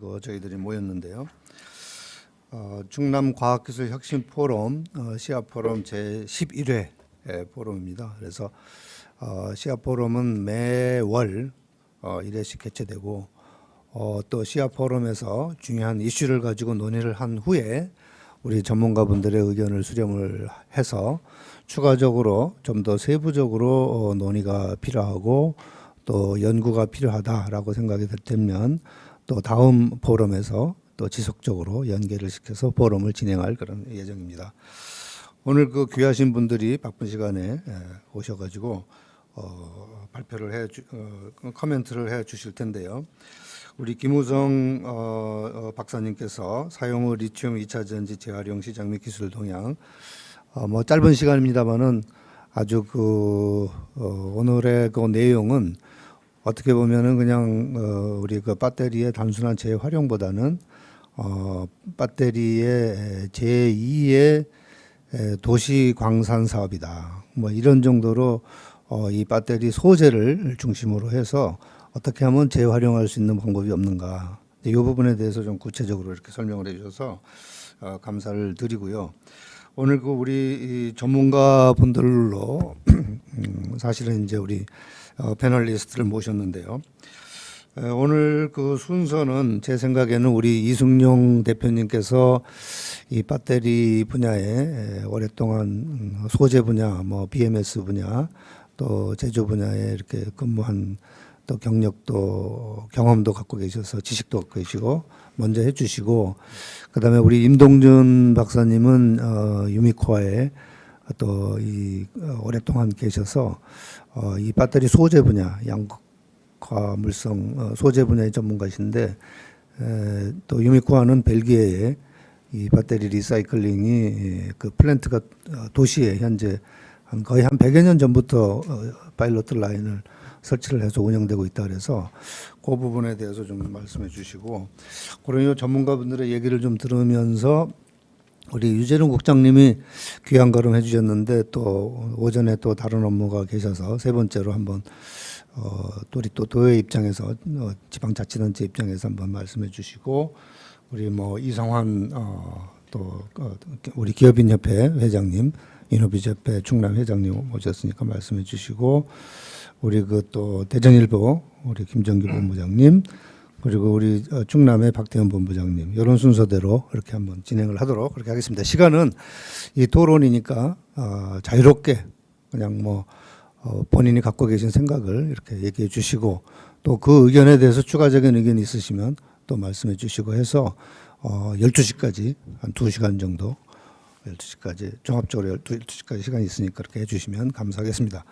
가지고 저희들이 모였는데요. 충남 과학기술 혁신 포럼 시합 포럼 제 11회 포럼입니다. 그래서 시합 포럼은 매월 1회씩 개최되고 또 시합 포럼에서 중요한 이슈를 가지고 논의를 한 후에 우리 전문가분들의 의견을 수렴을 해서 추가적으로 좀 더 세부적으로 논의가 필요하고 또 연구가 필요하다라고 생각이 되면 또 다음 포럼에서 또 지속적으로 연계를 시켜서 포럼을 진행할 그런 예정입니다. 오늘 그 귀하신 분들이 바쁜 시간에 오셔가지고 발표를 코멘트를 해 주실 텐데요. 우리 김우성 박사님께서 사용 후 리튬 2차 전지 재활용 시장 및 기술 동향 뭐 짧은 시간입니다만은 아주 오늘의 그 내용은 어떻게 보면은 그냥 우리 그 배터리의 단순한 재활용보다는 배터리의 제2의 도시 광산 사업이다. 뭐 이런 정도로 이 배터리 소재를 중심으로 해서 어떻게 하면 재활용할 수 있는 방법이 없는가. 이 부분에 대해서 좀 구체적으로 이렇게 설명을 해주셔서 감사를 드리고요. 오늘 그 우리 전문가 분들로 사실은 이제 우리 패널리스트를 모셨는데요. 오늘 그 순서는 제 생각에는 우리 이승용 대표님께서 이 배터리 분야에 오랫동안 소재 분야, 뭐 BMS 분야, 또 제조 분야에 이렇게 근무한 또 경력도 경험도 갖고 계셔서 지식도 갖고 계시고 먼저 해주시고 그다음에 우리 임동준 박사님은 유미코아에 또 이 오랫동안 계셔서 이 배터리 소재 분야 양극화 물성 소재 분야의 전문가이신데 또 유미코아는 벨기에에 이 배터리 리사이클링이 그 플랜트가 도시에 현재 거의 한 100여 년 전부터 파일럿 라인을 설치를 해서 운영되고 있다 그래서 그 부분에 대해서 좀 말씀해 주시고 그러니 전문가분들의 얘기를 좀 들으면서 우리 유재룡 국장님이 귀한 걸음 해주셨는데 또 오전에 또 다른 업무가 계셔서 세 번째로 한번 우리 또 도의 입장에서 지방자치단체 입장에서 한번 말씀해 주시고 우리 뭐 이성환 또 우리 기업인협회 회장님 인노비즈협회 충남 회장님 모셨으니까 말씀해 주시고 우리 그 또 대전일보 우리 김정기 본부장님 그리고 우리 충남의 박태현 본부장님 이런 순서대로 이렇게 한번 진행을 하도록 그렇게 하겠습니다. 시간은 이 토론이니까 자유롭게 그냥 뭐 본인이 갖고 계신 생각을 이렇게 얘기해 주시고 또 그 의견에 대해서 추가적인 의견이 있으시면 또 말씀해 주시고 해서 12시까지 한 2시간 정도 12시까지 종합적으로 12시까지 시간이 있으니까 그렇게 해주시면 감사하겠습니다.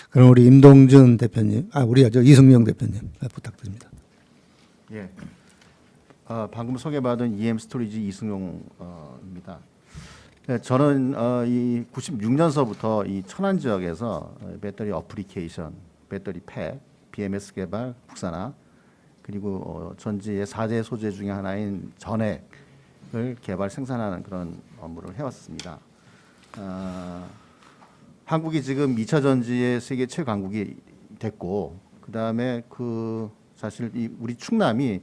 그럼 우리 임동준 대표님, 우리 이승용 대표님 부탁드립니다. 예, 방금 소개받은 EM 스토리지 이승용입니다. 네, 저는 이 96년서부터 이 천안 지역에서 배터리 어플리케이션, 배터리 팩, BMS 개발, 국산화 그리고 전지의 4대 소재 중에 하나인 전액을 개발 생산하는 그런 업무를 해왔습니다. 한국이 지금 2차 전지의 세계 최강국이 됐고 그 다음에 사실 우리 충남이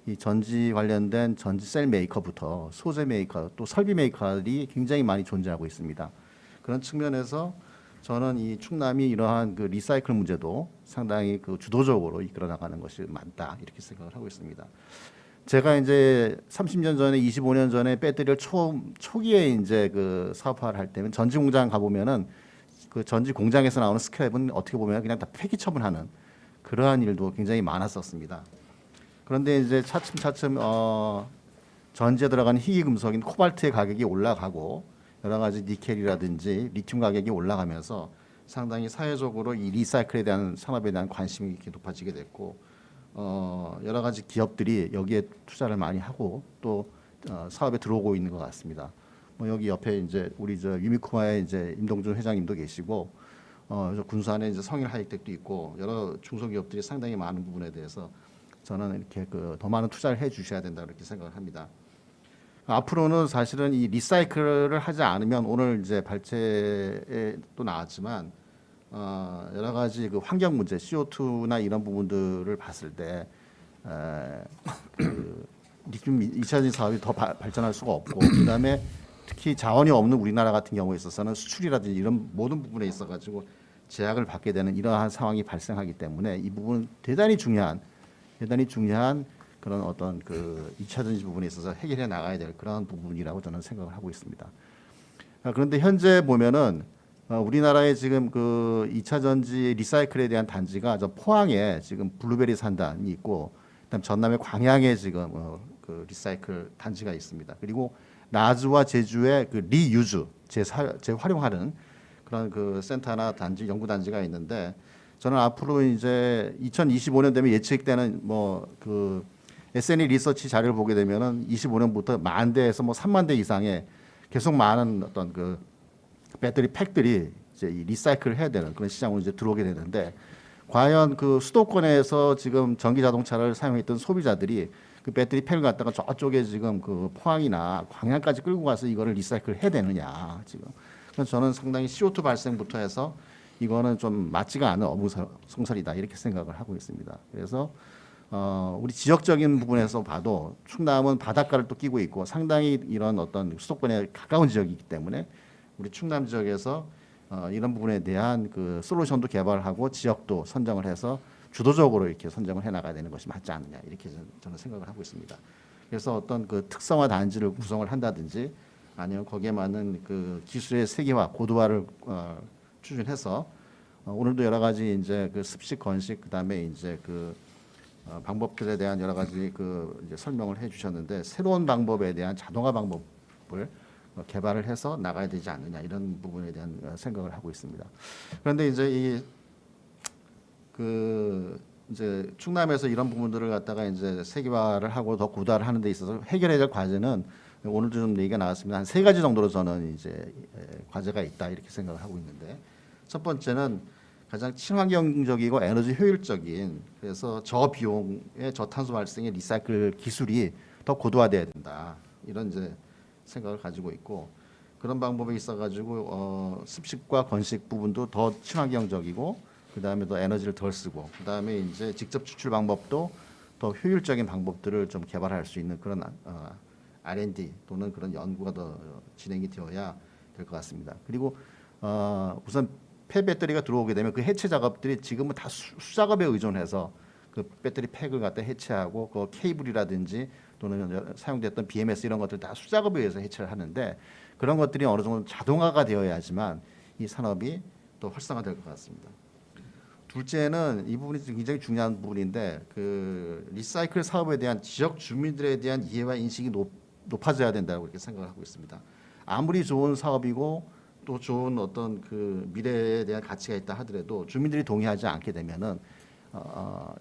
이 전지 관련된 전지 셀 메이커부터 소재 메이커 또 설비 메이커들이 굉장히 많이 존재하고 있습니다. 그런 측면에서 저는 이 충남이 이러한 그 리사이클 문제도 상당히 그 주도적으로 이끌어 나가는 것이 맞다 이렇게 생각을 하고 있습니다. 제가 이제 30년 전에 25년 전에 배터리를 초기에 이제 그 사업화를 할 때는 전지 공장 가 보면은 그 전지 공장에서 나오는 스크랩은 어떻게 보면 그냥 다 폐기 처분하는 그러한 일도 굉장히 많았었습니다. 그런데 이제 차츰 전지에 들어가는 희귀 금속인 코발트의 가격이 올라가고 여러 가지 니켈이라든지 리튬 가격이 올라가면서 상당히 사회적으로 이 리사이클에 대한 산업에 대한 관심이 이렇게 높아지게 됐고 여러 가지 기업들이 여기에 투자를 많이 하고 또 사업에 들어오고 있는 것 같습니다. 뭐 여기 옆에 이제 우리 유미코아의 이제 임동준 회장님도 계시고 군수안에 이제 성일 하이텍도 있고 여러 중소기업들이 상당히 많은 부분에 대해서 저는 이렇게 더 많은 투자를 해 주셔야 된다 이렇게 생각을 합니다. 앞으로는 사실은 이 리사이클을 하지 않으면 오늘 이제 발제에 또 나왔지만 여러 가지 그 환경 문제, CO2나 이런 부분들을 봤을 때 리튬 2차전지 사업이 더 발전할 수가 없고 그다음에 특히 자원이 없는 우리나라 같은 경우에 있어서는 수출이라든지 이런 모든 부분에 있어 가지고 제약을 받게 되는 이러한 상황이 발생하기 때문에 이 부분은 대단히 중요한 그런 어떤 그 2차전지 부분에 있어서 해결해 나가야 될 그런 부분이라고 저는 생각을 하고 있습니다. 그런데 현재 보면은 우리나라의 지금 그 2차 전지 리사이클에 대한 단지가 저 포항에 지금 블루베리 산단이 있고, 그다음 전남의 광양에 지금 그 리사이클 단지가 있습니다. 그리고 나주와 제주에 그 리유즈 재활용하는 그런 그 센터나 단지 연구 단지가 있는데, 저는 앞으로 이제 2025년 되면 예측되는 뭐 그 SNE 리서치 자료를 보게 되면은 25년부터 10,000대에서 뭐 30,000대 이상의 계속 많은 어떤 그 배터리 팩들이 이제 이 리사이클을 해야 되는 그런 시장으로 이제 들어오게 되는데, 과연 그 수도권에서 지금 전기 자동차를 사용했던 소비자들이 그 배터리 팩을 갖다가 저쪽에 지금 그 포항이나 광양까지 끌고 가서 이거를 리사이클을 해야 되느냐 지금. 그래서 저는 상당히 CO2 발생부터 해서 이거는 좀 맞지가 않은 어부성설이다 이렇게 생각을 하고 있습니다. 그래서 우리 지역적인 부분에서 봐도 충남은 바닷가를 또 끼고 있고 상당히 이런 어떤 수도권에 가까운 지역이기 때문에 우리 충남 지역에서 이런 부분에 대한 그 솔루션도 개발하고 지역도 선정을 해서 주도적으로 이렇게 선정을 해 나가야 되는 것이 맞지 않느냐 이렇게 저는 생각을 하고 있습니다. 그래서 어떤 그 특성화 단지를 구성을 한다든지 아니면 거기에 맞는 그 기술의 세계화 고도화를 추진해서 오늘도 여러 가지 이제 그 습식 건식 그다음에 이제 그 방법들에 대한 여러 가지 그 이제 설명을 해주셨는데, 새로운 방법에 대한 자동화 방법을 개발을 해서 나가야 되지 않느냐 이런 부분에 대한 생각을 하고 있습니다. 그런데 이제 이제 충남에서 이런 부분들을 갖다가 이제 세계화를 하고 더 고도화를 하는 데 있어서 해결해야 될 과제는 오늘도 좀 얘기가 나왔습니다. 한 3가지 정도로 저는 이제 과제가 있다 이렇게 생각을 하고 있는데, 첫 번째는 가장 친환경적이고 에너지 효율적인, 그래서 저비용의 저탄소 발생의 리사이클 기술이 더 고도화돼야 된다 이런 이제 생각을 가지고 있고, 그런 방법이 있어가지고 습식과 건식 부분도 더 친환경적이고 그다음에 더 에너지를 덜 쓰고 그다음에 이제 직접 추출 방법도 더 효율적인 방법들을 좀 개발할 수 있는 그런 R&D 또는 그런 연구가 더 진행이 되어야 될 것 같습니다. 그리고 우선 폐배터리가 들어오게 되면 그 해체 작업들이 지금은 다 수작업에 의존해서 그 배터리 팩을 갖다 해체하고 그 케이블이라든지 또는 사용됐던 BMS 이런 것들 다 수작업에 의해서 해체를 하는데, 그런 것들이 어느 정도 자동화가 되어야지만 이 산업이 또 활성화될 것 같습니다. 둘째는 이 부분이 굉장히 중요한 부분인데, 그 리사이클 사업에 대한 지역 주민들에 대한 이해와 인식이 높아져야 된다고 이렇게 생각을 하고 있습니다. 아무리 좋은 사업이고 또 좋은 어떤 그 미래에 대한 가치가 있다 하더라도 주민들이 동의하지 않게 되면은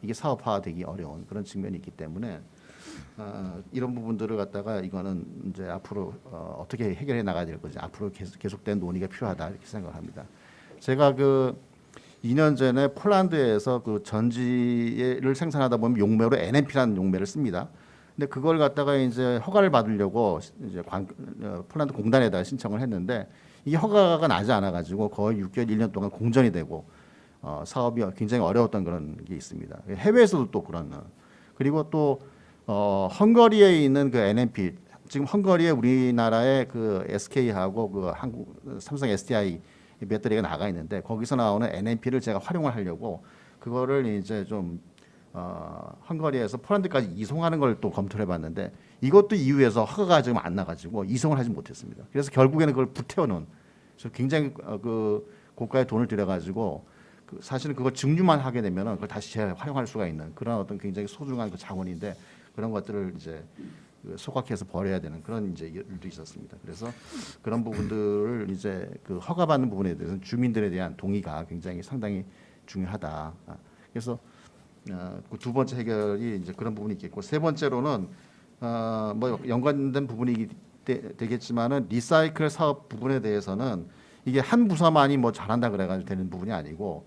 이게 사업화되기 어려운 그런 측면이 있기 때문에 이런 부분들을 갖다가 이거는 이제 앞으로 어떻게 해결해 나가야 될 건지 앞으로 계속된 논의가 필요하다 이렇게 생각합니다. 제가 그 2년 전에 폴란드에서 그 전지를 생산하다 보면 용매로 NMP라는 용매를 씁니다. 근데 그걸 갖다가 이제 허가를 받으려고 이제 폴란드 공단에다가 신청을 했는데, 이게 허가가 나지 않아 가지고 거의 6개월, 1년 동안 공전이 되고 사업이 굉장히 어려웠던 그런 게 있습니다. 해외에서도 또 그런. 그리고 또 헝가리에 있는 그 NMP, 지금 헝가리에 우리나라의 그 SK하고 그 한국 삼성 SDI 배터리가 나가 있는데, 거기서 나오는 NMP를 제가 활용을 하려고 그거를 이제 좀 헝가리에서 폴란드까지 이송하는 걸 또 검토를 해봤는데, 이것도 EU에서 허가가 지금 안 나가지고 이송을 하지 못했습니다. 그래서 결국에는 그걸 불태워놓은, 그래서 굉장히 그 고가의 돈을 들여가지고 사실은 그걸 증류만 하게 되면은 그걸 다시 재활용할 수가 있는 그런 어떤 굉장히 소중한 그 자원인데, 그런 것들을 이제 소각해서 버려야 되는 그런 이제 일도 있었습니다. 그래서 그런 부분들을 이제 그 허가받는 부분에 대해서는 주민들에 대한 동의가 굉장히 상당히 중요하다. 그래서 그 두 번째 해결이 이제 그런 부분이 있겠고, 세 번째로는 뭐 연관된 부분이 되겠지만은 리사이클 사업 부분에 대해서는 이게 한 부서만이 뭐 잘한다 그래가지고 되는 부분이 아니고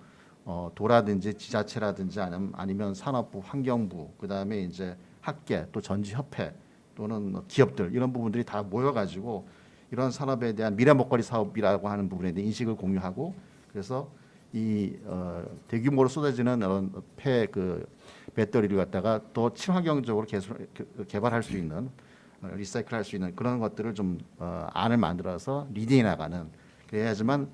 도라든지 지자체라든지 아니면 산업부, 환경부, 그다음에 이제 학계 또 전지협회 또는 기업들 이런 부분들이 다 모여가지고 이런 산업에 대한 미래 먹거리 사업이라고 하는 부분에 대한 인식을 공유하고, 그래서 이 대규모로 쏟아지는 이런 배터리를 갖다가 더 친환경적으로 개발할 수 있는 리사이클할 수 있는 그런 것들을 좀 안을 만들어서 리딩해 나가는 그래야지만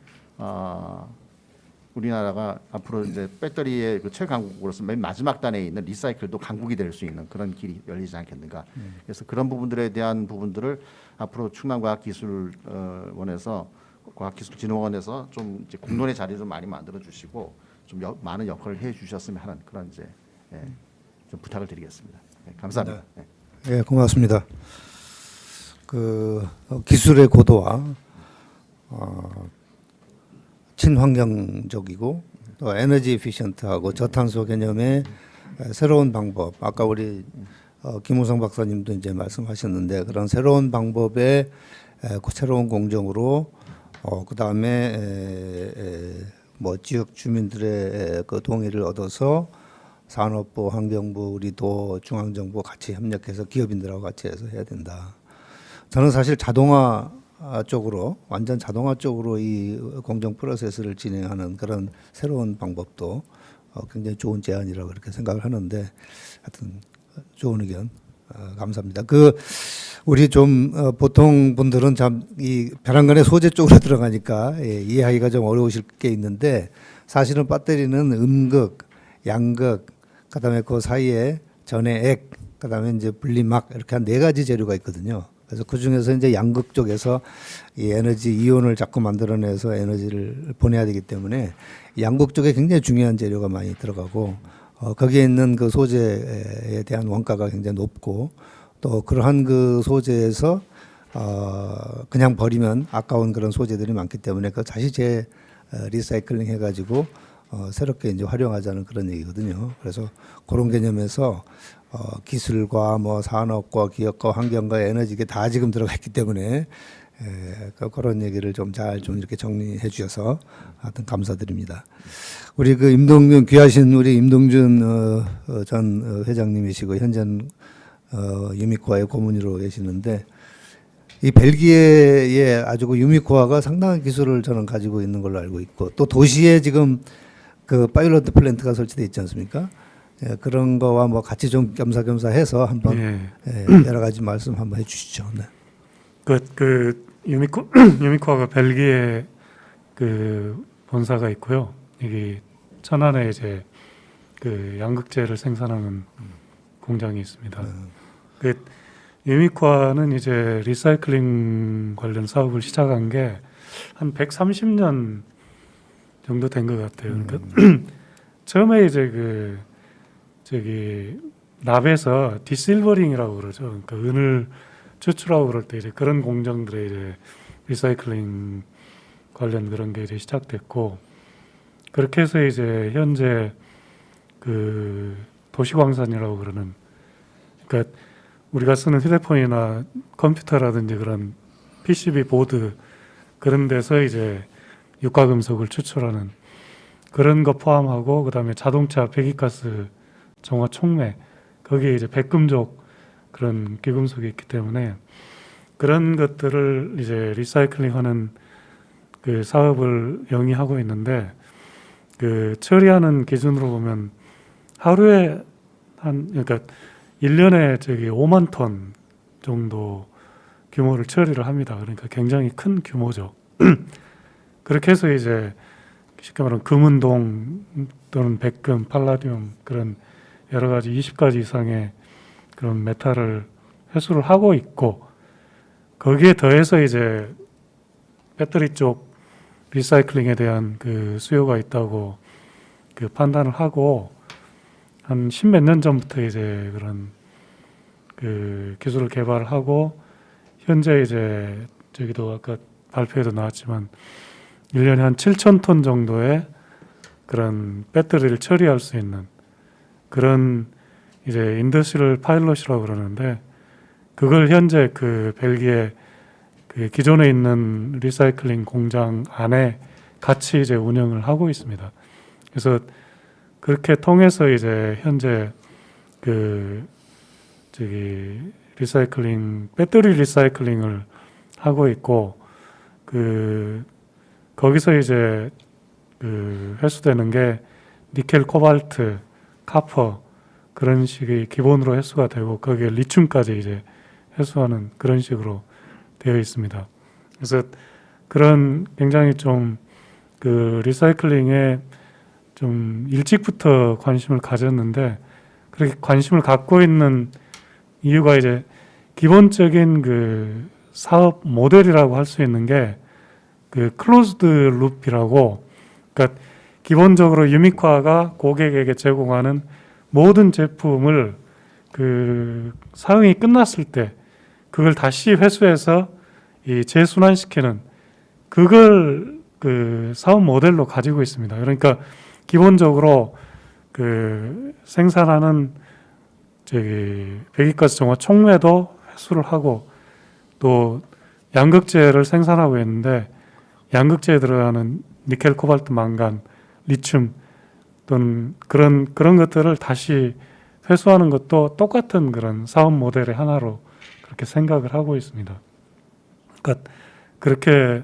우리나라가 앞으로 이제 배터리의 그 최강국으로서 맨 마지막 단에 있는 리사이클도 강국이 될 수 있는 그런 길이 열리지 않겠는가. 그래서 그런 부분들에 대한 부분들을 앞으로 충남과학기술원에서 과학기술진흥원에서 좀 이제 공론의 자리를 좀 많이 만들어 주시고 좀 많은 역할을 해 주셨으면 하는 그런 이제 좀 부탁을 드리겠습니다. 감사합니다. 예, 고맙습니다. 기술의 고도와 친환경적이고 또 에너지 에피션트하고 저탄소 개념의 새로운 방법. 아까 우리 김우성 박사님도 이제 말씀하셨는데 그런 새로운 방법의 새로운 공정으로 그다음에 뭐 지역 주민들의 그 동의를 얻어서 산업부, 환경부, 우리 도, 중앙정부 같이 협력해서 기업인들하고 같이 해서 해야 된다. 저는 사실 자동화 쪽으로 완전 자동화 쪽으로 이 공정 프로세스를 진행하는 그런 새로운 방법도 굉장히 좋은 제안이라고 그렇게 생각을 하는데 하여튼 좋은 의견 감사합니다. 우리 좀 보통 분들은 참 이 벼랑간의 소재 쪽으로 들어가니까 이해하기가 좀 어려우실 게 있는데 사실은 배터리는 음극, 양극, 그다음에 그 사이에 전해 액, 그다음에 이제 분리막 이렇게 한 4가지 재료가 있거든요. 그래서 그 중에서 이제 양극 쪽에서 이 에너지 이온을 자꾸 만들어내서 에너지를 보내야 되기 때문에 양극 쪽에 굉장히 중요한 재료가 많이 들어가고 거기에 있는 그 소재에 대한 원가가 굉장히 높고 또 그러한 그 소재에서 그냥 버리면 아까운 그런 소재들이 많기 때문에 그 다시 리사이클링 해가지고 새롭게 이제 활용하자는 그런 얘기거든요. 그래서 그런 개념에서 기술과 뭐 산업과 기업과 환경과 에너지 이게 다 지금 들어가 있기 때문에 그런 얘기를 좀 잘 좀 이렇게 정리해 주셔서 하여튼 감사드립니다. 우리 그 귀하신 우리 임동준 전 회장님이시고 현재는 유미코아의 고문으로 계시는데 이 벨기에의 아주 그 유미코아가 상당한 기술을 저는 가지고 있는 걸로 알고 있고 또 도시에 지금 그 파일럿 플랜트가 설치돼 있지 않습니까? 그런 거와 뭐 같이 좀 겸사겸사 해서 한번 여러 가지 말씀 한번 해주시죠. 네. 유미코아가 벨기에 그 본사가 있고요. 여기 천안에 이제 그 양극재를 생산하는 공장이 있습니다. 유미코아는 이제 리사이클링 관련 사업을 시작한 게 한 130년 정도 된 것 같아요. 그러니까 처음에 이제 납에서 디실버링이라고 그러죠. 그러니까 은을 추출하고 그럴 때 이제 그런 공정들의 이제 리사이클링 관련 그런 게 이제 시작됐고 그렇게 해서 이제 현재 그 도시광산이라고 그러는 그러니까 우리가 쓰는 휴대폰이나 컴퓨터라든지 그런 PCB 보드 그런 데서 이제 유가금속을 추출하는 그런 거 포함하고 그다음에 자동차 배기가스 정화 촉매 거기에 이제 백금속 그런 귀금속이 있기 때문에 그런 것들을 이제 리사이클링하는 그 사업을 영위하고 있는데 그 처리하는 기준으로 보면 하루에 그러니까 1년에 5만 톤 정도 규모를 처리를 합니다. 그러니까 굉장히 큰 규모죠. 그렇게 해서 이제 쉽게 말하면 금은동 또는 백금, 팔라디움 그런 여러 가지 20가지 이상의 그런 메탈을 회수를 하고 있고 거기에 더해서 이제 배터리 쪽 리사이클링에 대한 그 수요가 있다고 그 판단을 하고 한 10몇 년 전부터 이제 그런 그 기술을 개발하고 현재 이제 저기도 아까 발표에도 나왔지만 1년에 한 7,000톤 정도의 그런 배터리를 처리할 수 있는 그런 이제 인더스트리얼 파일럿이라고 그러는데 그걸 현재 그 벨기에 그 기존에 있는 리사이클링 공장 안에 같이 이제 운영을 하고 있습니다. 그래서 그렇게 통해서 이제 현재 배터리 리사이클링을 하고 있고 거기서 이제 회수되는 게 니켈, 코발트, 카퍼 그런 식의 기본으로 회수가 되고 거기에 리튬까지 이제 회수하는 그런 식으로 되어 있습니다. 그래서 그런 굉장히 좀 그 리사이클링에 좀 일찍부터 관심을 가졌는데 그렇게 관심을 갖고 있는 이유가 이제 기본적인 그 사업 모델이라고 할 수 있는 게 그 클로즈드 룹이라고, 그러니까 기본적으로 유미카가 고객에게 제공하는 모든 제품을 그 사용이 끝났을 때 그걸 다시 회수해서 이 재순환시키는 그걸 그 사업 모델로 가지고 있습니다. 그러니까 기본적으로 그 생산하는 저기 배기가스 정화 촉매도 회수를 하고 또 양극재를 생산하고 있는데 양극재에 들어가는 니켈, 코발트, 망간, 리튬 또는 그런 것들을 다시 회수하는 것도 똑같은 그런 사업 모델의 하나로 그렇게 생각을 하고 있습니다. 그러니까 그렇게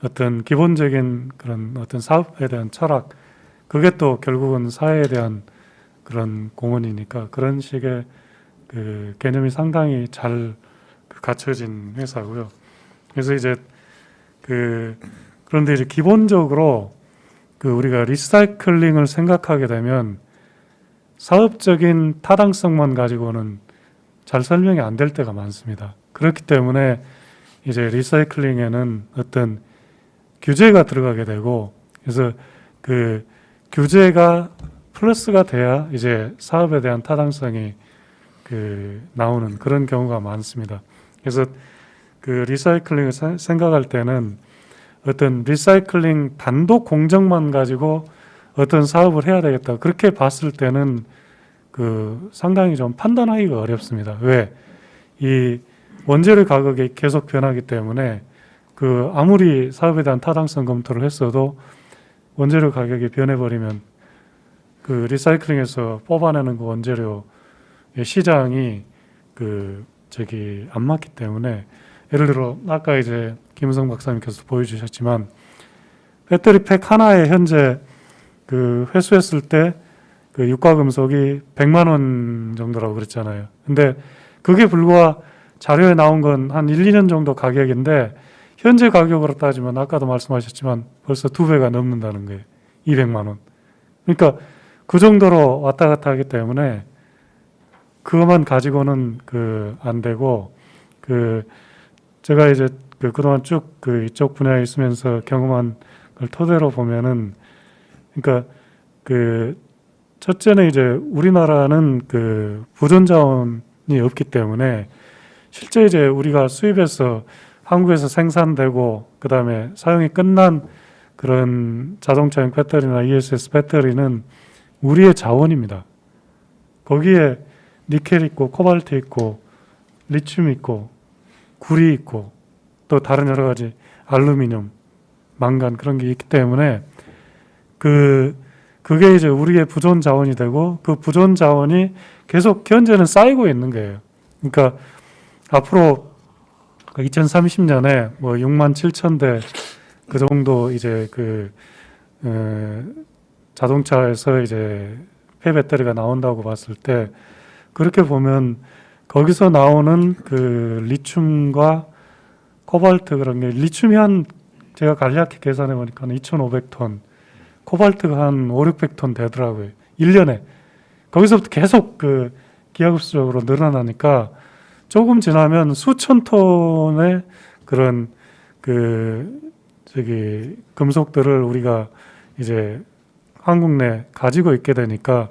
어떤 기본적인 그런 어떤 사업에 대한 철학, 그게 또 결국은 사회에 대한 그런 공헌이니까 그런 식의 그 개념이 상당히 잘 갖춰진 회사고요. 그래서 이제 그런데 이제 기본적으로 그 우리가 리사이클링을 생각하게 되면 사업적인 타당성만 가지고는 잘 설명이 안 될 때가 많습니다. 그렇기 때문에 이제 리사이클링에는 어떤 규제가 들어가게 되고, 그래서 그 규제가 플러스가 돼야 이제 사업에 대한 타당성이 그 나오는 그런 경우가 많습니다. 그래서 그 리사이클링을 생각할 때는 어떤 리사이클링 단독 공정만 가지고 어떤 사업을 해야 되겠다, 그렇게 봤을 때는 그 상당히 좀 판단하기가 어렵습니다. 왜? 이 원재료 가격이 계속 변하기 때문에 그 아무리 사업에 대한 타당성 검토를 했어도 원재료 가격이 변해버리면 그 리사이클링에서 뽑아내는 그 원재료의 시장이 그 저기 안 맞기 때문에, 예를 들어 아까 이제 김은성 박사님께서 보여주셨지만 배터리 팩 하나에 현재 그 회수했을 때 그 유가금속이 100만 원 정도라고 그랬잖아요. 근데 그게 불과 자료에 나온 건 한 1, 2년 정도 가격인데 현재 가격으로 따지면 아까도 말씀하셨지만 벌써 2배가 넘는다는 거예요. 200만 원. 그러니까 그 정도로 왔다 갔다 하기 때문에 그것만 가지고는 그 안 되고, 그 제가 이제 그 그동안 쭉 그 이쪽 분야에 있으면서 경험한 걸 토대로 보면은, 그러니까 그 첫째는 이제 우리나라는 그 보존 자원이 없기 때문에 실제 이제 우리가 수입해서 한국에서 생산되고 그 다음에 사용이 끝난 그런 자동차용 배터리나 ESS 배터리는 우리의 자원입니다. 거기에 니켈 있고 코발트 있고 리튬 있고 구리 있고 또 다른 여러 가지 알루미늄, 망간 그런 게 있기 때문에 그게 이제 우리의 부존 자원이 되고 그 부존 자원이 계속 현재는 쌓이고 있는 거예요. 그러니까 앞으로 2030년에 뭐 6만 7천 대 그 정도 이제 그 자동차에서 이제 폐배터리가 나온다고 봤을 때, 그렇게 보면 거기서 나오는 그 리튬과 코발트 그런 게, 리튬이 한 제가 간략히 계산해 보니까 2,500톤, 코발트가 한 500~600톤 되더라고요. 1년에. 거기서부터 계속 그 기하급수적으로 늘어나니까 조금 지나면 수천 톤의 그런 그 저기 금속들을 우리가 이제 한국 내 가지고 있게 되니까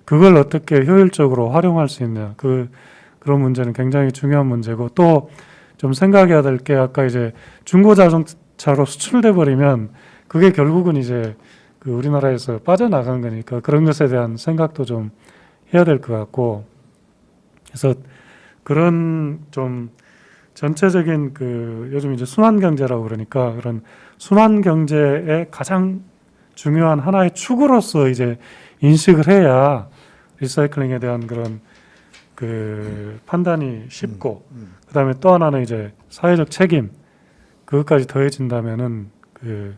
그걸 어떻게 효율적으로 활용할 수 있냐, 그런 문제는 굉장히 중요한 문제고, 또 좀 생각해야 될 게, 아까 이제 중고 자동차로 수출돼 버리면 그게 결국은 이제 그 우리나라에서 빠져나간 거니까 그런 것에 대한 생각도 좀 해야 될 것 같고, 그래서 그런 좀 전체적인 그 요즘 이제 순환 경제라고 그러니까 그런 순환 경제의 가장 중요한 하나의 축으로서 이제 인식을 해야 리사이클링에 대한 그런 그 판단이 쉽고, 그다음에 또 하나는 이제 사회적 책임, 그것까지 더해진다면은 그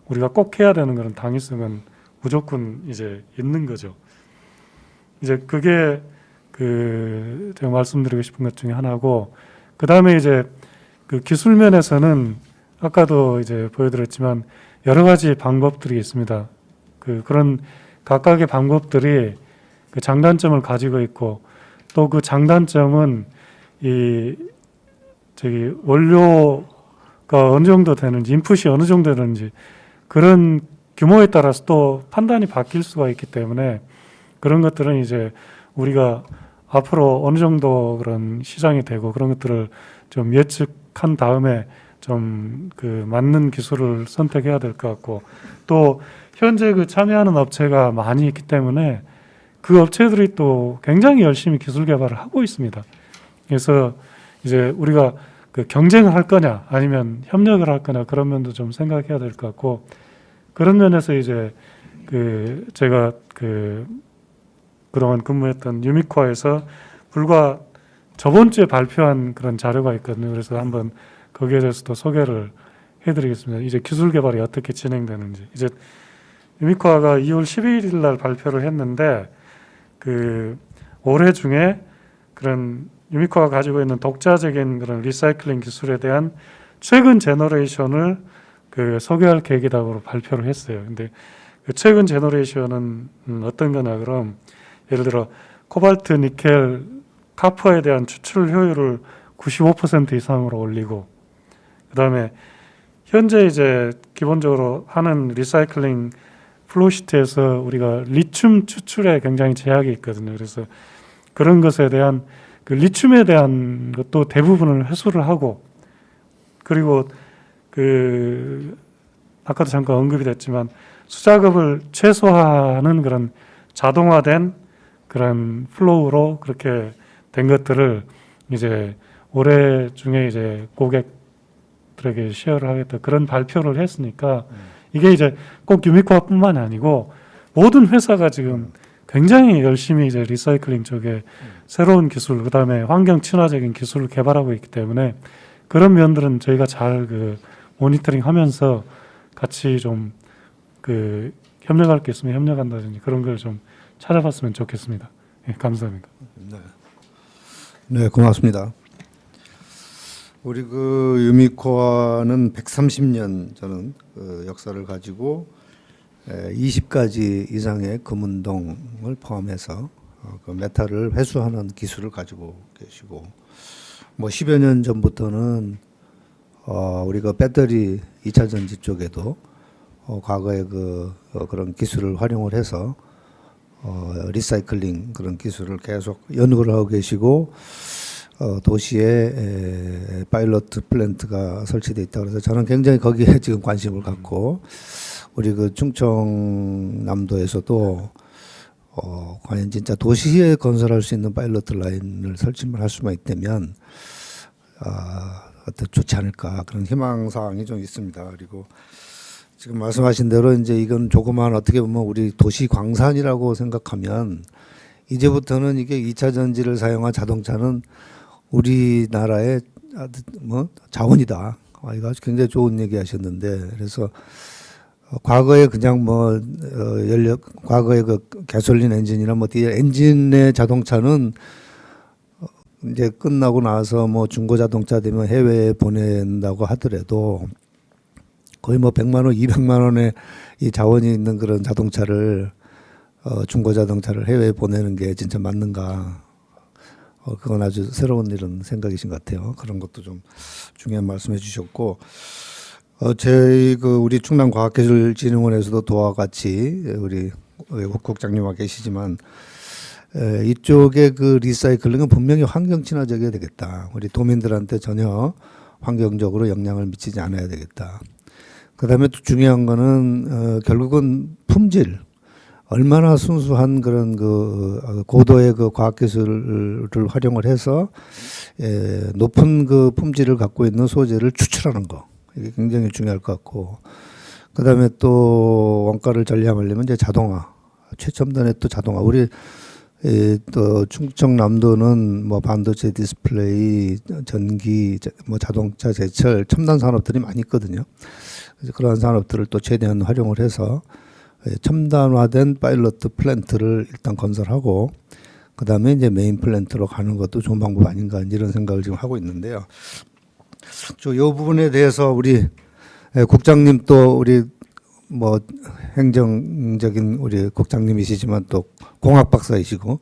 우리가 꼭 해야 되는 그런 당위성은 무조건 이제 있는 거죠. 이제 그게 제가 말씀드리고 싶은 것 중에 하나고, 그 다음에 이제 그 기술 면에서는 아까도 이제 보여드렸지만 여러 가지 방법들이 있습니다. 그런 각각의 방법들이 그 장단점을 가지고 있고, 또 그 장단점은 원료가 어느 정도 되는지, 인풋이 어느 정도 되는지, 그런 규모에 따라서 또 판단이 바뀔 수가 있기 때문에, 그런 것들은 이제 우리가 앞으로 어느 정도 그런 시장이 되고 그런 것들을 좀 예측한 다음에 좀 맞는 기술을 선택해야 될 것 같고, 또 현재 참여하는 업체가 많이 있기 때문에 그 업체들이 또 굉장히 열심히 기술 개발을 하고 있습니다. 그래서 이제 우리가 경쟁을 할 거냐 아니면 협력을 할 거냐, 그런 면도 좀 생각해야 될 것 같고, 그런 면에서 이제 제가 그동안 근무했던 유미코아에서 불과 저번 주에 발표한 그런 자료가 있거든요. 그래서 한번 거기에 대해서도 소개를 해드리겠습니다. 이제 기술 개발이 어떻게 진행되는지. 이제 유미코아가 2월 12일 날 발표를 했는데, 올해 중에 그런 유미코아가 가지고 있는 독자적인 그런 리사이클링 기술에 대한 최근 제너레이션을 소개할 계획이라고 발표를 했어요. 근데 최근 제너레이션은 어떤 거냐, 그럼 예를 들어 코발트, 니켈, 카퍼에 대한 추출 효율을 95% 이상으로 올리고, 그다음에 현재 이제 기본적으로 하는 리사이클링 플로우시트에서 우리가 리튬 추출에 굉장히 제약이 있거든요. 그래서 그런 것에 대한 리튬에 대한 것도 대부분을 회수를 하고, 그리고 아까도 잠깐 언급이 됐지만 수작업을 최소화하는 그런 자동화된 그런 플로우로 그렇게 된 것들을 이제 올해 중에 이제 고객들에게 쉐어를 하겠다, 그런 발표를 했으니까, 이게 이제 꼭 유미코아뿐만이 아니고 모든 회사가 지금 굉장히 열심히 이제 리사이클링 쪽에 새로운 기술, 그다음에 환경 친화적인 기술을 개발하고 있기 때문에, 그런 면들은 저희가 잘 모니터링하면서 같이 좀 협력할 게 있으면 협력한다든지 그런 걸 좀 찾아봤으면 좋겠습니다. 예, 감사합니다. 네, 고맙습니다. 우리 유미코아는 130년 저는 역사를 가지고 20가지 이상의 금운동을 포함해서 메탈을 회수하는 기술을 가지고 계시고, 뭐 10여 년 전부터는 우리가 배터리 2차 전지 쪽에도 과거에 그런 기술을 활용을 해서 리사이클링 그런 기술을 계속 연구를 하고 계시고, 도시에 파일럿 플랜트가 설치되어 있다고 해서 저는 굉장히 거기에 지금 관심을 갖고, 우리 충청남도에서도 과연 진짜 도시에 건설할 수 있는 파일럿 라인을 설치만 할 수만 있다면 어떤 좋지 않을까, 그런 희망사항이 좀 있습니다. 그리고 지금 말씀하신 대로 이제 이건 조그만 어떻게 보면 우리 도시 광산이라고 생각하면, 이제부터는 이게 2차 전지를 사용한 자동차는 우리나라의 자원이다. 이거 아주 굉장히 좋은 얘기 하셨는데, 그래서 과거에 그냥 과거에 가솔린 엔진이나 디젤 엔진의 자동차는 이제 끝나고 나서 중고 자동차 되면 해외에 보낸다고 하더라도 거의 100만 원, 200만 원의 이 자원이 있는 그런 자동차를 중고 자동차를 해외에 보내는 게 진짜 맞는가? 그건 아주 새로운 이런 생각이신 것 같아요. 그런 것도 좀 중요한 말씀해 주셨고, 저희 우리 충남과학기술진흥원에서도 도와 같이 우리 국장님과 계시지만, 이쪽의 리사이클링은 분명히 환경 친화적이어야 되겠다. 우리 도민들한테 전혀 환경적으로 영향을 미치지 않아야 되겠다. 그다음에 또 중요한 거는 결국은 품질, 얼마나 순수한 그런 고도의 과학기술을 활용을 해서 높은 품질을 갖고 있는 소재를 추출하는 거, 이게 굉장히 중요할 것 같고, 그다음에 또 원가를 전략하려면 이제 자동화, 최첨단의 또 자동화. 우리 또 충청남도는 반도체 디스플레이, 전기, 자동차 제철 첨단 산업들이 많이 있거든요. 그래서 그러한 산업들을 또 최대한 활용을 해서 첨단화된 파일럿 플랜트를 일단 건설하고 그다음에 이제 메인 플랜트로 가는 것도 좋은 방법 아닌가 이런 생각을 지금 하고 있는데요. 이 부분에 대해서 우리 국장님 또 우리 뭐 행정적인 우리 국장님이시지만 또 공학 박사이시고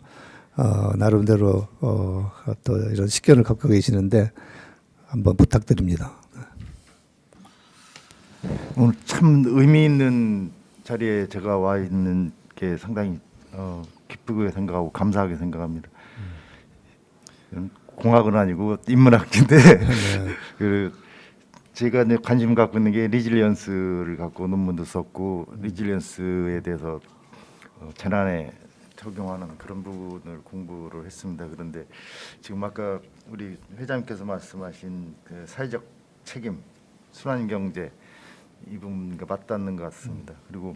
나름대로 또 이런 식견을 갖고 계시는데 한번 부탁드립니다. 오늘 참 의미 있는 자리에 제가 와 있는 게 상당히 기쁘게 생각하고 감사하게 생각합니다. 공학은 아니고 인문학인데 그 제가 이제 관심 갖고 있는 게 리질리언스를 갖고 논문도 썼고 리질리언스에 대해서 재난에 적용하는 그런 부분을 공부를 했습니다. 그런데 지금 아까 우리 회장님께서 말씀하신 그 사회적 책임, 순환 경제 이 부분과 맞닿는 것 같습니다. 그리고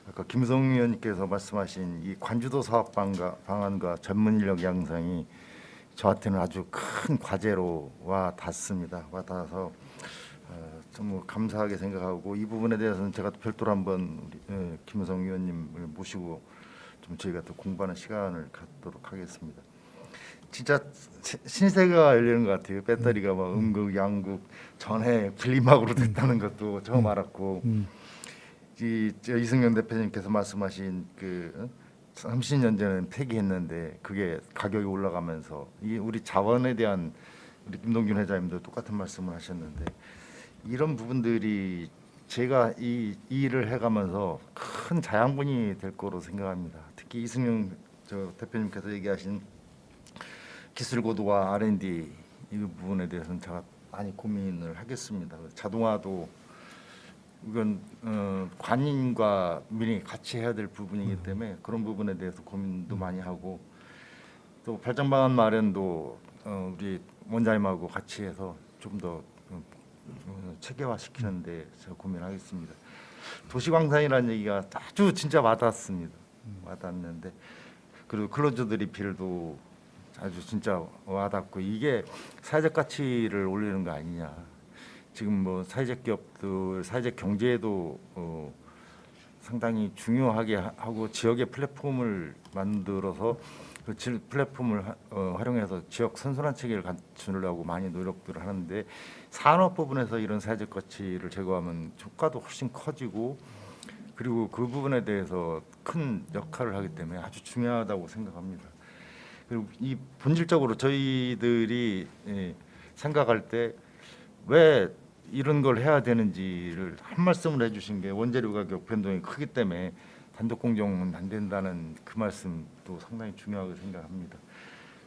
아까 김성 의원님께서 말씀하신 이 관주도 사업 방안과 전문 인력 양성이 저한테는 아주 큰 과제로 와 닿습니다. 와 닿아서 정말 감사하게 생각하고 이 부분에 대해서는 제가 별도로 한번 우리 김성 의원님을 모시고 좀 저희가 또 공부하는 시간을 갖도록 하겠습니다. 진짜 신세계가 열리는 것 같아요. 배터리가 막 음극, 양극, 전해 분리막으로 됐다는 것도 처음 알았고 이승용 대표님께서 말씀하신 그 30년 전에는 폐기했는데 그게 가격이 올라가면서 이 우리 자원에 대한 우리 김동균 회장님도 똑같은 말씀을 하셨는데 이런 부분들이 제가 이 일을 해가면서 큰 자양분이 될 거로 생각합니다. 특히 이승용 대표님께서 얘기하신 기술 고도화 R&D 이 부분에 대해서는 제가 많이 고민을 하겠습니다. 자동화도 이건 관인과 민이 같이 해야 될 부분이기 때문에 그런 부분에 대해서 고민도 많이 하고 또 발전 방안 마련도 우리 원장님하고 같이 해서 좀 더 체계화시키는데 제가 고민하겠습니다. 도시광산이라는 얘기가 아주 진짜 와닿습니다. 와닿는데 그리고 클로즈드 리필도 아주 진짜 와닿고 이게 사회적 가치를 올리는 거 아니냐. 지금 뭐 사회적 기업들, 사회적 경제에도 상당히 중요하게 하고 지역의 플랫폼을 만들어서 그 플랫폼을 활용해서 지역 선순환 체계를 갖추려고 많이 노력들을 하는데 산업 부분에서 이런 사회적 가치를 제거하면 효과도 훨씬 커지고 그리고 그 부분에 대해서 큰 역할을 하기 때문에 아주 중요하다고 생각합니다. 그리고 이 본질적으로 저희들이 생각할 때 왜 이런 걸 해야 되는지를 한 말씀을 해주신 게 원재료 가격 변동이 크기 때문에 단독 공정은 안 된다는 그 말씀도 상당히 중요하게 생각합니다.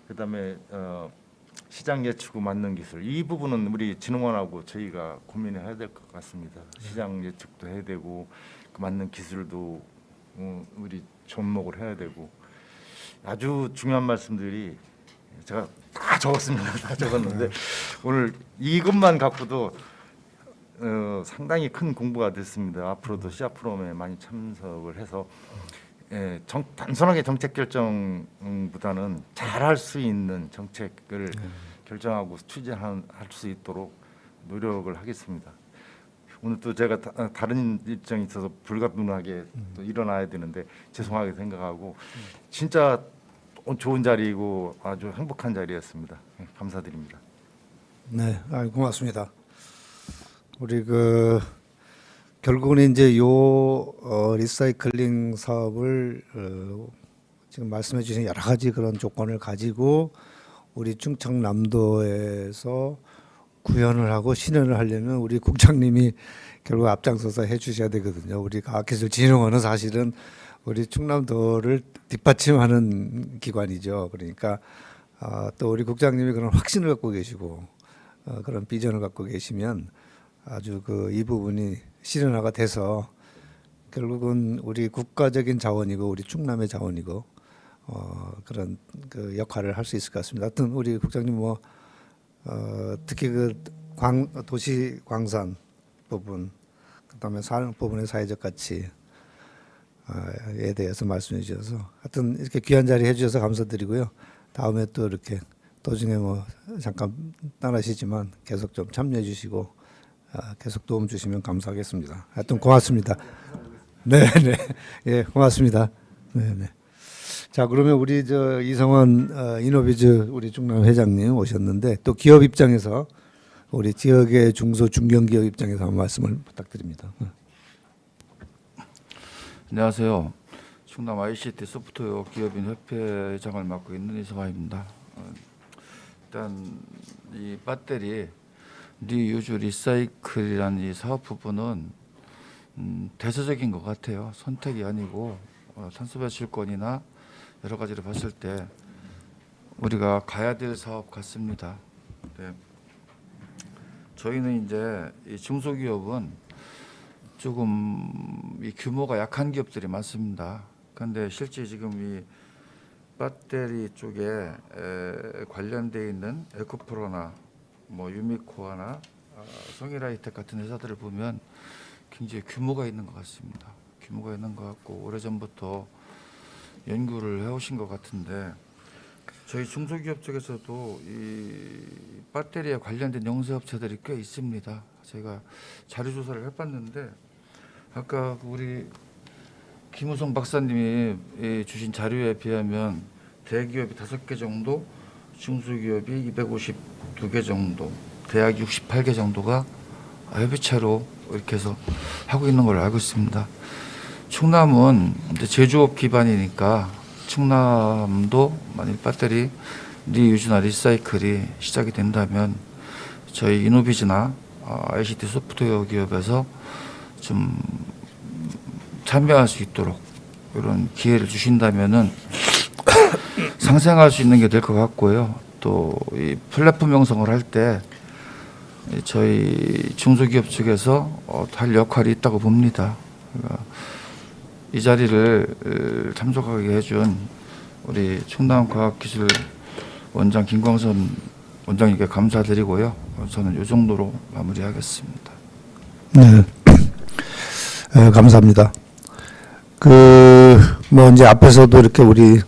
그다음에 시장 예측과 맞는 기술 이 부분은 우리 진흥원하고 저희가 고민해야 될 것 같습니다. 시장 예측도 해야 되고 그 맞는 기술도 우리 접목을 해야 되고 아주 중요한 말씀들이 제가 다 적었습니다. 다 적었는데 오늘 이것만 갖고도 상당히 큰 공부가 됐습니다. 앞으로도 시아 프롬에 많이 참석을 해서 단순하게 정책 결정보다는 잘할 수 있는 정책을 결정하고 추진할 수 있도록 노력을 하겠습니다. 오늘 또 제가 다른 일정이 있어서 불가분하게 또 일어나야 되는데 죄송하게 생각하고 진짜 좋은 자리이고 아주 행복한 자리였습니다. 감사드립니다. 네, 고맙습니다. 우리 결국은 이제 리사이클링 사업을 지금 말씀해주신 여러 가지 그런 조건을 가지고 우리 충청남도에서 구현을 하고 실현을 하려면 우리 국장님이 결국 앞장서서 해주셔야 되거든요. 우리 과학기술진흥원은 사실은 우리 충남도를 뒷받침하는 기관이죠. 그러니까 또 우리 국장님이 그런 확신을 갖고 계시고 그런 비전을 갖고 계시면 아주 이 부분이 실현화가 돼서 결국은 우리 국가적인 자원이고 우리 충남의 자원이고 그런 그 역할을 할 수 있을 것 같습니다. 하여튼 우리 국장님 특히 도시 광산 부분 그다음에 산업 부분의 사회적 가치에 대해서 말씀해 주셔서 하여튼 이렇게 귀한 자리 해주셔서 감사드리고요. 다음에 또 이렇게 도중에 잠깐 떠나시지만 계속 좀 참여해 주시고 계속 도움 주시면 감사하겠습니다. 하여튼 고맙습니다. 네, 네. 예, 고맙습니다. 네, 네. 자, 그러면 우리 저 이성원 이노비즈 우리 충남 회장님 오셨는데 또 기업 입장에서 우리 지역의 중소 중견기업 입장에서 한 말씀을 부탁드립니다. 안녕하세요. 충남 ICT 소프트웨어 기업인 협회장을 맡고 있는 이성화입니다. 일단 이 배터리 리유즈 리사이클이라는 이 사업 부분은 대세적인 것 같아요. 선택이 아니고 탄소 배출권이나 여러 가지를 봤을 때 우리가 가야 될 사업 같습니다. 네. 저희는 이제 이 중소기업은 조금 이 규모가 약한 기업들이 많습니다. 그런데 실제 지금 이 배터리 쪽에 관련돼 있는 에코프로나 뭐 유미코아나 성일하이텍 같은 회사들을 보면 굉장히 규모가 있는 것 같습니다. 규모가 있는 것 같고 오래전부터 연구를 해오신 것 같은데 저희 중소기업 쪽에서도 이 배터리에 관련된 영세업체들이 꽤 있습니다. 제가 자료조사를 해봤는데 아까 우리 김우성 박사님이 주신 자료에 비하면 대기업이 5개 정도, 중소기업이 252개 정도, 대학이 68개 정도가 협의체로 이렇게 해서 하고 있는 걸로 알고 있습니다. 충남은 이제 제조업 기반이니까 충남도 만일 배터리 리유즈나 리사이클이 시작이 된다면 저희 이노비즈나 ICT 소프트웨어 기업에서 좀 참여할 수 있도록 이런 기회를 주신다면은 상생할 수 있는 게 될 것 같고요. 또 이 플랫폼 형성을 할 때 저희 중소기업 측에서 할 역할이 있다고 봅니다. 그러니까 이 자리를 참석하게 해준 우리 충남과학기술원장 김광선 원장님께 감사드리고요. 저는 이 정도로 마무리하겠습니다. 네, 감사합니다. 뭐 이제 앞에서도 이렇게 우리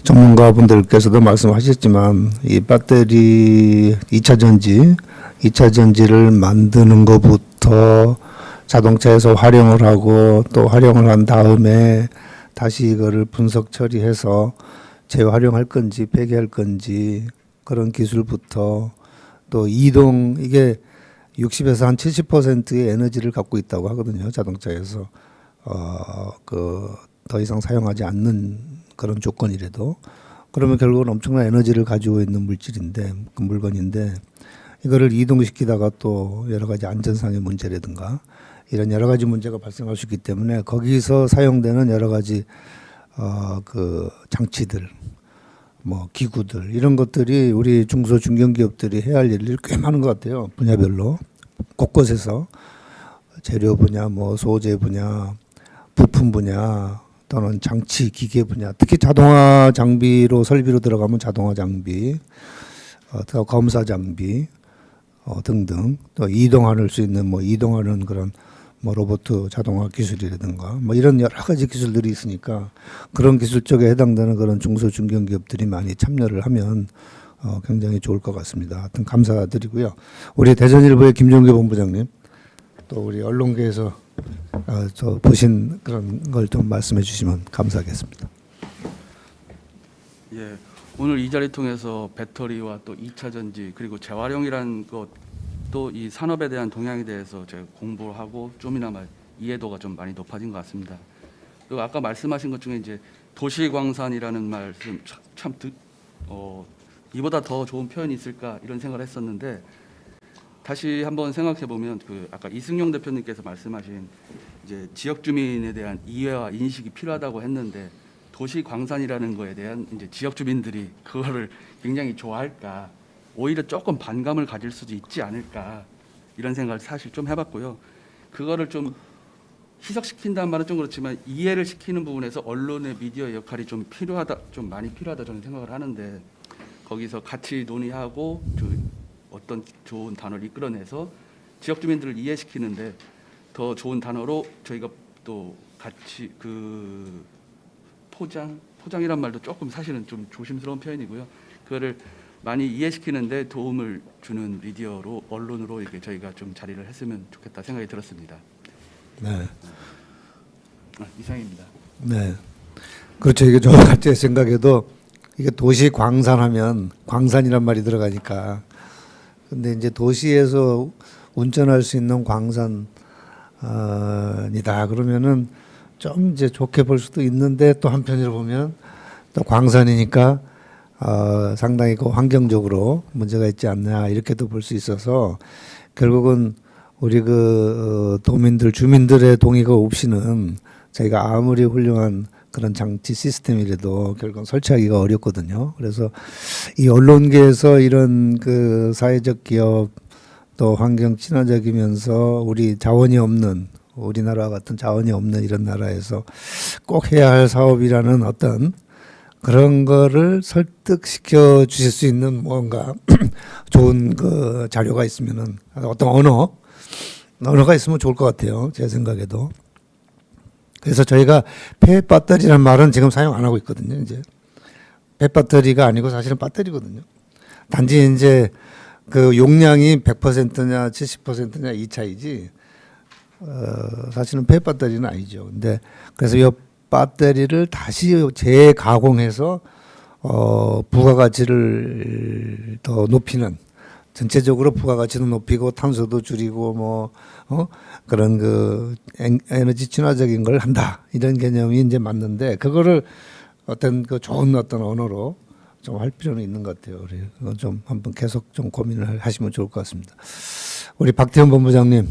전문가분들께서도 말씀하셨지만 이 배터리 2차 전지를 만드는 것부터 자동차에서 활용을 하고 또 활용을 한 다음에 다시 이거를 분석 처리해서 재활용할 건지 폐기할 건지 그런 기술부터 또 이동 이게 60에서 한 70%의 에너지를 갖고 있다고 하거든요. 자동차에서 더 이상 사용하지 않는 그런 조건이라도 그러면 결국은 엄청난 에너지를 가지고 있는 물질인데 그 물건인데 이거를 이동시키다가 또 여러 가지 안전상의 문제라든가 이런 여러 가지 문제가 발생할 수 있기 때문에 거기서 사용되는 여러 가지 그 장치들 뭐 기구들 이런 것들이 우리 중소 중견기업들이 해야 할 일이 꽤 많은 것 같아요. 분야별로 곳곳에서 재료 분야, 뭐 소재 분야, 부품 분야 또는 장치 기계 분야, 특히 자동화 장비로 설비로 들어가면 자동화 장비, 또 검사 장비 등등 또 이동할 수 있는 뭐 이동하는 그런 뭐 로봇 자동화 기술이라든가 뭐 이런 여러 가지 기술들이 있으니까 그런 기술 쪽에 해당되는 그런 중소 중견기업들이 많이 참여를 하면 굉장히 좋을 것 같습니다. 하여튼 감사드리고요. 우리 대전일보의 김종규 본부장님 또 우리 언론계에서 저 보신 그런 걸 좀 말씀해 주시면 감사하겠습니다. 예, 오늘 이 자리 통해서 배터리와 또 2차 전지 그리고 재활용이라는 것 또 이 산업에 대한 동향에 대해서 제가 공부를 하고 좀이나마 이해도가 좀 많이 높아진 것 같습니다. 그리고 아까 말씀하신 것 중에 이제 도시광산이라는 말씀 참 이보다 더 좋은 표현이 있을까 이런 생각을 했었는데 다시 한번 생각해 보면 그 아까 이승용 대표님께서 말씀하신 이제 지역 주민에 대한 이해와 인식이 필요하다고 했는데 도시광산이라는 거에 대한 이제 지역 주민들이 그거를 굉장히 좋아할까 오히려 조금 반감을 가질 수도 있지 않을까 이런 생각을 사실 좀 해봤고요. 그거를 좀 희석시킨다는 말은 좀 그렇지만 이해를 시키는 부분에서 언론의 미디어의 역할이 좀 필요하다, 좀 많이 필요하다 저는 생각을 하는데 거기서 같이 논의하고 어떤 좋은 단어를 이끌어내서 지역 주민들을 이해시키는데 더 좋은 단어로 저희가 또 같이 그 포장이란 말도 조금 사실은 좀 조심스러운 표현이고요. 그거를 많이 이해시키는데 도움을 주는 미디어로 언론으로 이렇게 저희가 좀 자리를 했으면 좋겠다 생각이 들었습니다. 네. 이상입니다. 네. 그렇죠. 이게 저 제 생각에도 이게 도시 광산하면 광산이란 말이 들어가니까. 근데 이제 도시에서 운전할 수 있는 광산이다 그러면은 좀 이제 좋게 볼 수도 있는데 또 한편으로 보면 또 광산이니까 상당히 그 환경적으로 문제가 있지 않나 이렇게도 볼 수 있어서 결국은 우리 그 도민들 주민들의 동의가 없이는 저희가 아무리 훌륭한 그런 장치 시스템이라도 결국은 설치하기가 어렵거든요. 그래서 이 언론계에서 이런 그 사회적 기업 또 환경 친화적이면서 우리 자원이 없는 우리나라와 같은 자원이 없는 이런 나라에서 꼭 해야 할 사업이라는 어떤 그런 거를 설득시켜 주실 수 있는 뭔가 좋은 그 자료가 있으면은 어떤 언어가 있으면 좋을 것 같아요. 제 생각에도. 그래서 저희가 폐 배터리라는 말은 지금 사용 안 하고 있거든요. 이제 폐 배터리가 아니고 사실은 배터리거든요. 단지 이제 그 용량이 100%냐 70%냐 이 차이지. 사실은 폐 배터리는 아니죠. 근데 그래서 이 배터리를 다시 재가공해서 부가가치를 더 높이는 전체적으로 부가가치도 높이고 탄소도 줄이고 그런 그 에너지 친화적인 걸 한다 이런 개념이 이제 맞는데 그거를 어떤 그 좋은 어떤 언어로 좀 할 필요는 있는 것 같아요. 그래서 좀 한번 계속 좀 고민을 하시면 좋을 것 같습니다. 우리 박태원 본부장님,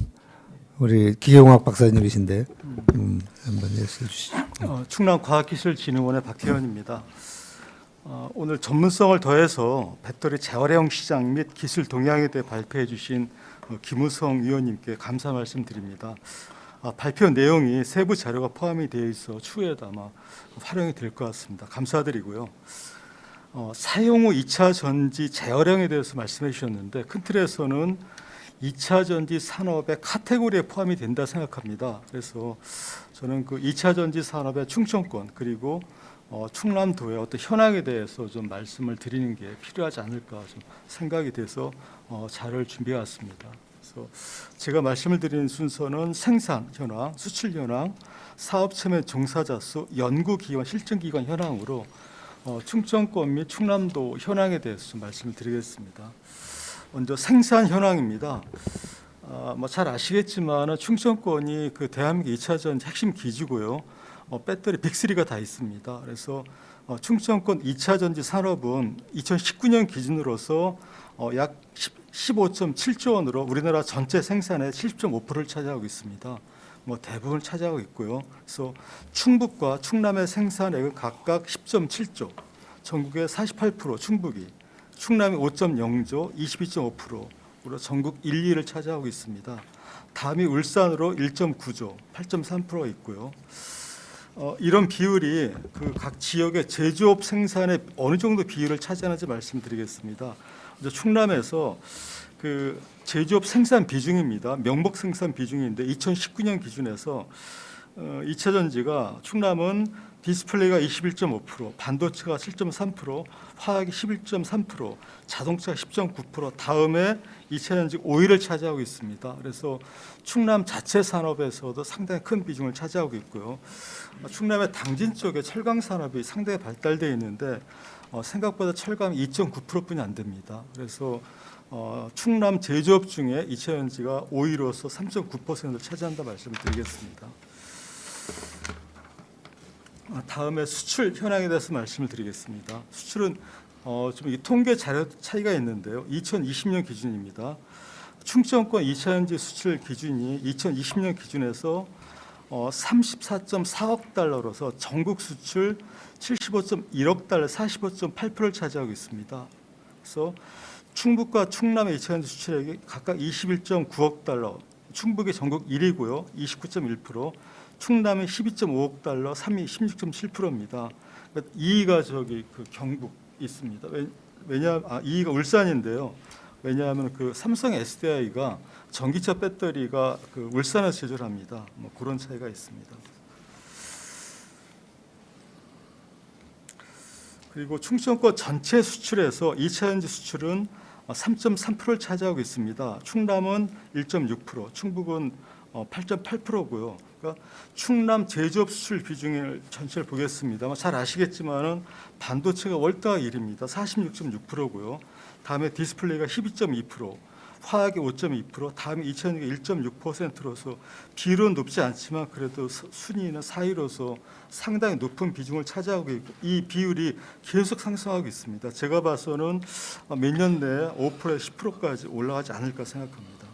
우리 기계공학 박사님이신데 한번 얘기해 주시죠. 충남과학기술진흥원의 박태원입니다. 오늘 전문성을 더해서 배터리 재활용 시장 및 기술 동향에 대해 발표해 주신 김우성 위원님께 감사 말씀드립니다. 발표 내용이 세부 자료가 포함이 되어 있어 추후에도 아마 활용이 될 것 같습니다. 감사드리고요. 사용 후 2차 전지 재활용에 대해서 말씀해 주셨는데 큰 틀에서는 2차 전지 산업의 카테고리에 포함이 된다 생각합니다. 그래서 저는 그 2차 전지 산업의 충청권 그리고 충남도의 어떤 현황에 대해서 좀 말씀을 드리는 게 필요하지 않을까 좀 생각이 돼서 자료를 준비해 왔습니다. 그래서 제가 말씀을 드리는 순서는 생산 현황, 수출 현황, 사업 참여 종사자 수, 연구 기관, 실증 기관 현황으로 충청권 및 충남도 현황에 대해서 좀 말씀을 드리겠습니다. 먼저 생산 현황입니다. 잘 아시겠지만 충청권이 그 대한민국 2차 전지 핵심 기지고요. 배터리 빅3가 다 있습니다. 그래서 충청권 2차 전지 산업은 2019년 기준으로서 약 15.7조 원으로 우리나라 전체 생산의 70.5%를 차지하고 있습니다. 대부분을 차지하고 있고요. 그래서 충북과 충남의 생산액은 각각 10.7조, 전국의 48%, 충북이, 충남이 5.0조, 22.5%로 전국 1, 2위를 차지하고 있습니다. 다음이 울산으로 1.9조, 8.3% 있고요. 이런 비율이 그 각 지역의 제조업 생산에 어느 정도 비율을 차지하는지 말씀드리겠습니다. 먼저 충남에서 그 제조업 생산 비중입니다. 명목 생산 비중인데 2019년 기준에서 2차 전지가 충남은 디스플레이가 21.5%, 반도체가 7.3%, 화학이 11.3%, 자동차가 10.9%, 다음에 2차 전지 5위를 차지하고 있습니다. 그래서 충남 자체 산업에서도 상당히 큰 비중을 차지하고 있고요. 충남의 당진 쪽에 철강 산업이 상당히 발달되어 있는데 생각보다 철강이 2.9%뿐이 안 됩니다. 그래서 충남 제조업 중에 2차 전지가 5위로서 3.9%를 차지한다 말씀을 드리겠습니다. 다음에 수출 현황에 대해서 말씀을 드리겠습니다. 수출은 좀 이 통계 자료 차이가 있는데요. 2020년 기준입니다. 충청권 2차 전지 수출 기준이 2020년 기준에서 34.4억 달러로서 전국 수출 75.1억 달러, 45.8%를 차지하고 있습니다. 그래서 충북과 충남의 2차 전지 수출액이 각각 21.9억 달러, 충북이 전국 1위고요, 29.1%, 충남이 12.5억 달러, 3위 16.7%입니다. 2위가 그 경북 있습니다. 왜냐하면 2위가 울산인데요. 왜냐하면 그 삼성 SDI가 전기차 배터리가 그 울산에서 제조를 합니다. 그런 차이가 있습니다. 그리고 충청권 전체 수출에서 2차 전지 수출은 3.3%를 차지하고 있습니다. 충남은 1.6%, 충북은 8.8%고요. 그러니까 충남 제조업 수출 비중을 전체를 보겠습니다. 잘 아시겠지만은 반도체가 월등하게 1위입니다. 46.6%고요. 다음에 디스플레이가 12.2%, 화학이 5.2%, 다음에 2000년에 1.6%로서 비율은 높지 않지만 그래도 순위는 4위로서 상당히 높은 비중을 차지하고 있고 이 비율이 계속 상승하고 있습니다. 제가 봐서는 몇 년 내에 5%에 10%까지 올라가지 않을까 생각합니다.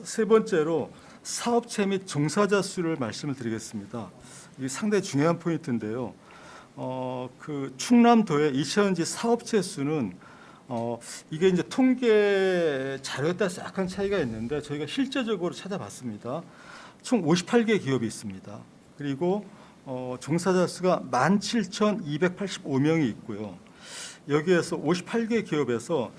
세 번째로 사업체 및 종사자 수를 말씀을 드리겠습니다. 이게 상당히 중요한 포인트인데요. 그 충남도의 2000년지 사업체 수는 이게 이제 통계 자료에 따라서 약간 차이가 있는데 저희가 실제적으로 찾아봤습니다. 총 58개 기업이 있습니다. 그리고 종사자 수가 17,285명이 있고요. 여기에서 58개 기업에서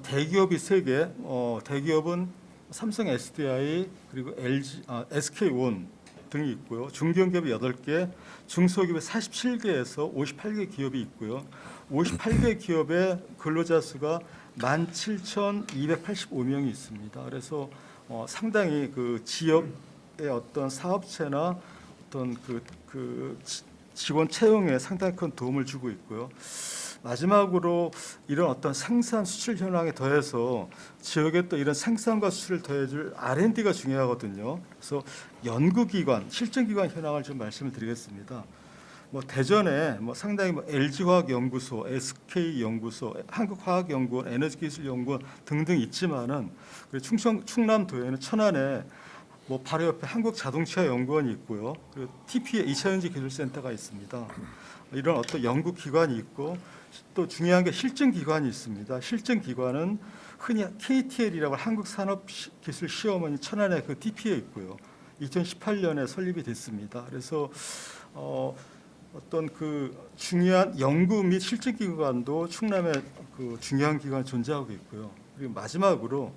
대기업이 3개, 대기업은 삼성 SDI 그리고 LG, SK온 등이 있고요. 중견기업이 8개, 중소기업이 47개에서 58개 기업이 있고요. 58개 기업의 근로자 수가 17,285명이 있습니다. 그래서 상당히 그 지역의 어떤 사업체나 어떤 그 직원 채용에 상당히 큰 도움을 주고 있고요. 마지막으로 이런 어떤 생산 수출 현황에 더해서 지역에 또 이런 생산과 수출을 더해줄 R&D가 중요하거든요. 그래서 연구기관, 실증기관 현황을 좀 말씀을 드리겠습니다. 대전에 상당히 LG화학연구소, SK연구소, 한국화학연구원, 에너지기술연구원 등등 있지만은 충남도에는 천안에 바로 옆에 한국자동차연구원이 있고요. 그리고 TP의 2차전지 기술센터가 있습니다. 이런 어떤 연구기관이 있고 또 중요한 게 실증기관이 있습니다. 실증기관은 흔히 KTL이라고 한국산업기술시험원이 천안에 그 TP에 있고요. 2018년에 설립이 됐습니다. 그래서 어떤 그 중요한 연구 및 실증기관도 충남에 그 중요한 기관이 존재하고 있고요. 그리고 마지막으로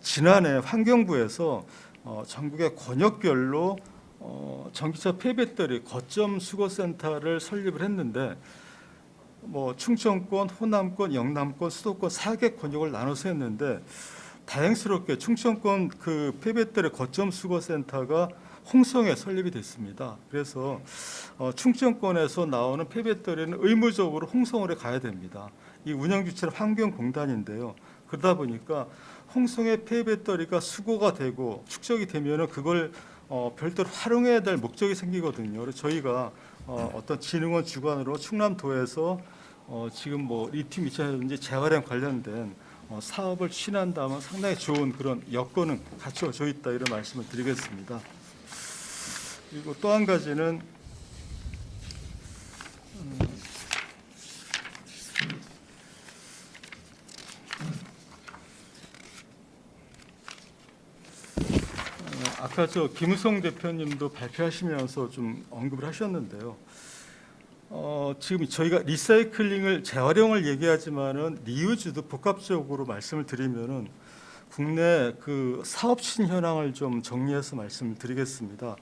지난해 환경부에서 전국의 권역별로 전기차 폐배터리 거점 수거센터를 설립을 했는데 충청권, 호남권, 영남권, 수도권 4개 권역을 나눠서 했는데 다행스럽게 충청권 그 폐배터리 거점 수거센터가 홍성에 설립이 됐습니다. 그래서 충청권에서 나오는 폐배터리는 의무적으로 홍성으로 가야 됩니다. 이 운영 주체는 환경공단인데요. 그러다 보니까 홍성의 폐배터리가 수거가 되고 축적이 되면은 그걸 별도로 활용해야 될 목적이 생기거든요. 그래서 저희가 어떤 진흥원 주관으로 충남도에서 지금 리튬 이차전지 재활용 관련된 사업을 추진한다면 상당히 좋은 그런 여건은 갖춰져 있다 이런 말씀을 드리겠습니다. 그리고 또 한 가지는 아까 김우성 대표님도 발표하시면서 좀 언급을 하셨는데요. 지금 저희가 리사이클링을 재활용을 얘기하지만은 리유즈도 복합적으로 말씀을 드리면은 국내 그 사업 추진 현황을 좀 정리해서 말씀을 드리겠습니다.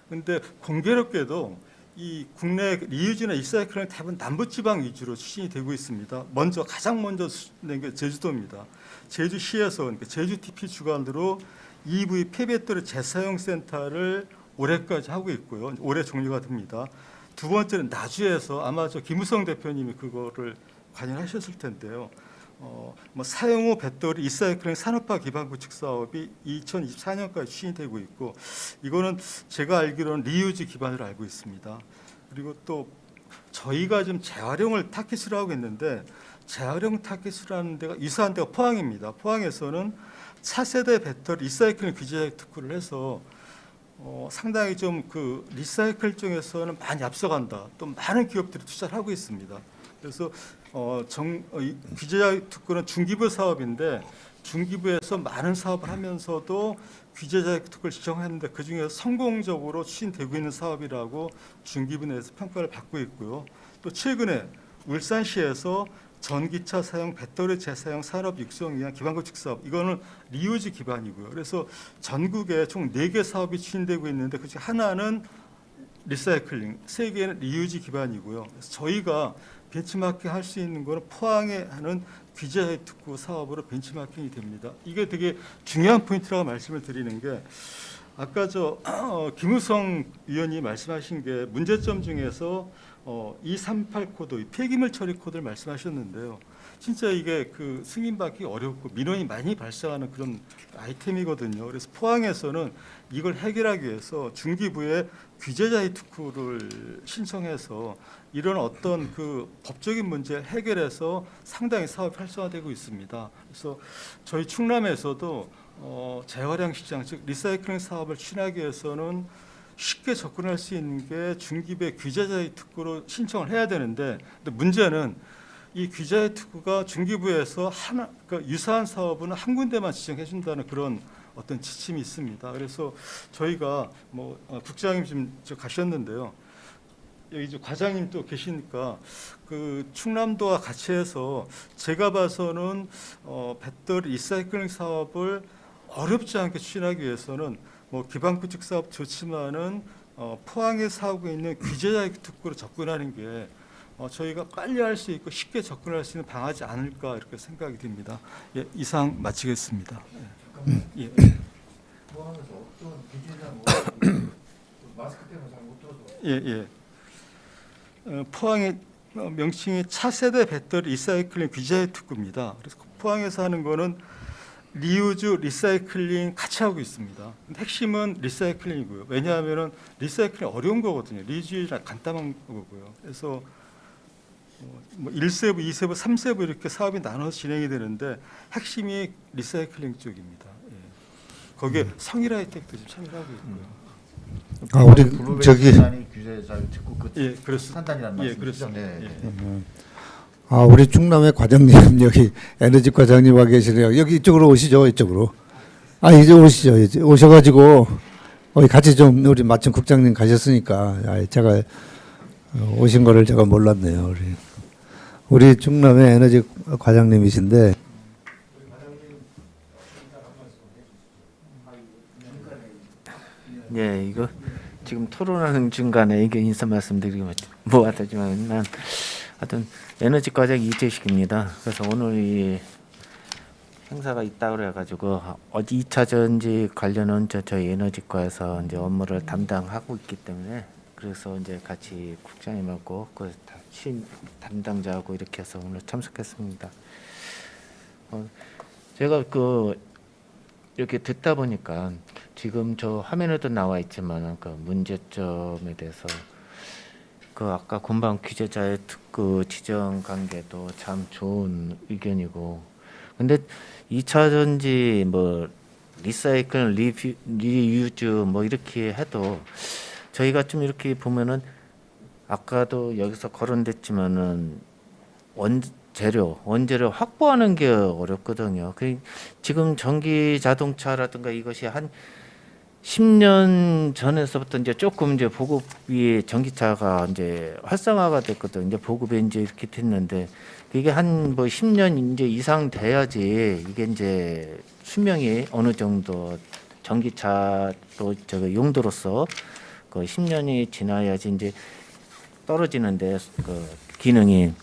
그런데 공교롭게도 이 국내 리유즈나 리사이클링은 대부분 남부지방 위주로 추진이 되고 있습니다. 가장 먼저 낸 게 제주도입니다. 제주시에서 그러니까 제주 TP 주관으로 EV 폐배터리 재사용 센터를 올해까지 하고 있고요. 올해 종료가 됩니다. 두 번째는 나주에서 아마 김우성 대표님이 그거를 관여하셨을 텐데요. 사용 후 배터리 리사이클링 산업화 기반 구축 사업이 2024년까지 추진이 되고 있고 이거는 제가 알기로는 리유즈 기반으로 알고 있습니다. 그리고 또 저희가 지금 재활용을 타깃으로 하고 있는데 재활용 타깃으로 하는 데가 유사한 데가 포항입니다. 포항에서는 차세대 배터리 리사이클링 규제 특구를 해서 상당히 좀 그 리사이클 쪽에서는 많이 앞서간다. 또 많은 기업들이 투자를 하고 있습니다. 그래서 규제 특구는 중기부 사업인데 중기부에서 많은 사업을 하면서도 규제 특구를 지정하는데 그 중에서 성공적으로 추진되고 있는 사업이라고 중기부 내에서 평가를 받고 있고요. 또 최근에 울산시에서 전기차 사용 배터리 재사용 산업 육성 위한 기반 구축 사업 이거는 리유즈 기반이고요. 그래서 전국에 총 4개 사업이 추진되고 있는데 그중 하나는 리사이클링, 세 개는 리유즈 기반이고요. 그래서 저희가 벤치마킹 할 수 있는 거는 포항에 하는 귀재자유 특구 사업으로 벤치마킹이 됩니다. 이게 되게 중요한 포인트라고 말씀을 드리는 게 아까 김우성 위원이 말씀하신 게 문제점 중에서 238 코드, 폐기물 처리 코드를 말씀하셨는데요. 진짜 이게 그 승인받기 어렵고 민원이 많이 발생하는 그런 아이템이거든요. 그래서 포항에서는 이걸 해결하기 위해서 중기부에 귀재자유 특구를 신청해서 이런 어떤 그 법적인 문제를 해결해서 상당히 사업이 활성화되고 있습니다. 그래서 저희 충남에서도 재활용 시장, 즉 리사이클링 사업을 추진하기 위해서는 쉽게 접근할 수 있는 게 중기부의 귀재자유 특구로 신청을 해야 되는데, 근데 문제는 이 귀재자유 특구가 중기부에서 그러니까 유사한 사업은 한 군데만 지정해 준다는 그런 어떤 지침이 있습니다. 그래서 저희가 국장님 지금 가셨는데요. 여기 이제 과장님 또 계시니까 그 충남도와 같이 해서 제가 봐서는 배터리 리사이클링 사업을 어렵지 않게 추진하기 위해서는 기반구축 사업 좋지만은 포항에서 하고 있는 귀재자유 특구로 접근하는 게 저희가 빨리 할 수 있고 쉽게 접근할 수 있는 방하지 않을까 이렇게 생각이 듭니다. 예, 이상 마치겠습니다. 예. 포항에서 어떤 규제나 마스크 때문에 잘 못 들어서. 예. 포항의 명칭이 차세대 배터리 리사이클링 귀재자유 특구입니다. 그래서 포항에서 하는 거는 리유즈, 리사이클링 같이 하고 있습니다. 핵심은 리사이클링이고요. 왜냐하면 리사이클링 어려운 거거든요. 리유즈랑 간단한 거고요. 그래서 1세부, 2세부, 3세부 이렇게 사업이 나눠서 진행이 되는데 핵심이 리사이클링 쪽입니다. 예. 거기에 성일하이텍도 지금 참여하고 있고요. 우리 저기 규제자유 특구 그 예, 그렇습니다. 산단이라는 예, 말씀이시죠? 그렇습니다. 네. 예. 우리 충남의 과장님 여기 에너지 과장님 와 계시네요. 여기 이쪽으로 오시죠. 이쪽으로. 이제 오시죠. 이제 오셔가지고 같이 좀 우리 마침 국장님 가셨으니까 제가 오신 거를 제가 몰랐네요. 우리 충남의 에너지 과장님이신데. 네, 이거 지금 토론하는 중간에 이게 인사 말씀드리기 뭐하다지만 하여튼 에너지 과장 이재식입니다. 그래서 오늘 이 행사가 있다 그래가지고 2차 전지 관련은 저희 에너지과에서 이제 업무를 담당하고 있기 때문에 그래서 이제 같이 국장님하고 그 담당자하고 이렇게 해서 오늘 참석했습니다. 제가 이렇게 듣다 보니까 지금 저 화면에도 나와 있지만 그 문제점에 대해서 아까 금방 규제자의 특구 지정 관계도 참 좋은 의견이고, 근데 2차 전지 리사이클, 리유즈 이렇게 해도 저희가 좀 이렇게 보면은 아까도 여기서 거론됐지만은 원재료 확보하는 게 어렵거든요. 지금 전기 자동차라든가 이것이 한 10년 전에서부터 이제 조금 이제 보급이 전기차가 이제 활성화가 됐거든요. 이제 보급이 이제 이렇게 됐는데 이게 한 10년 이제 이상 돼야지 이게 이제 수명이 어느 정도 전기차로 용도로서 10년이 지나야지 이제 떨어지는데 기능이.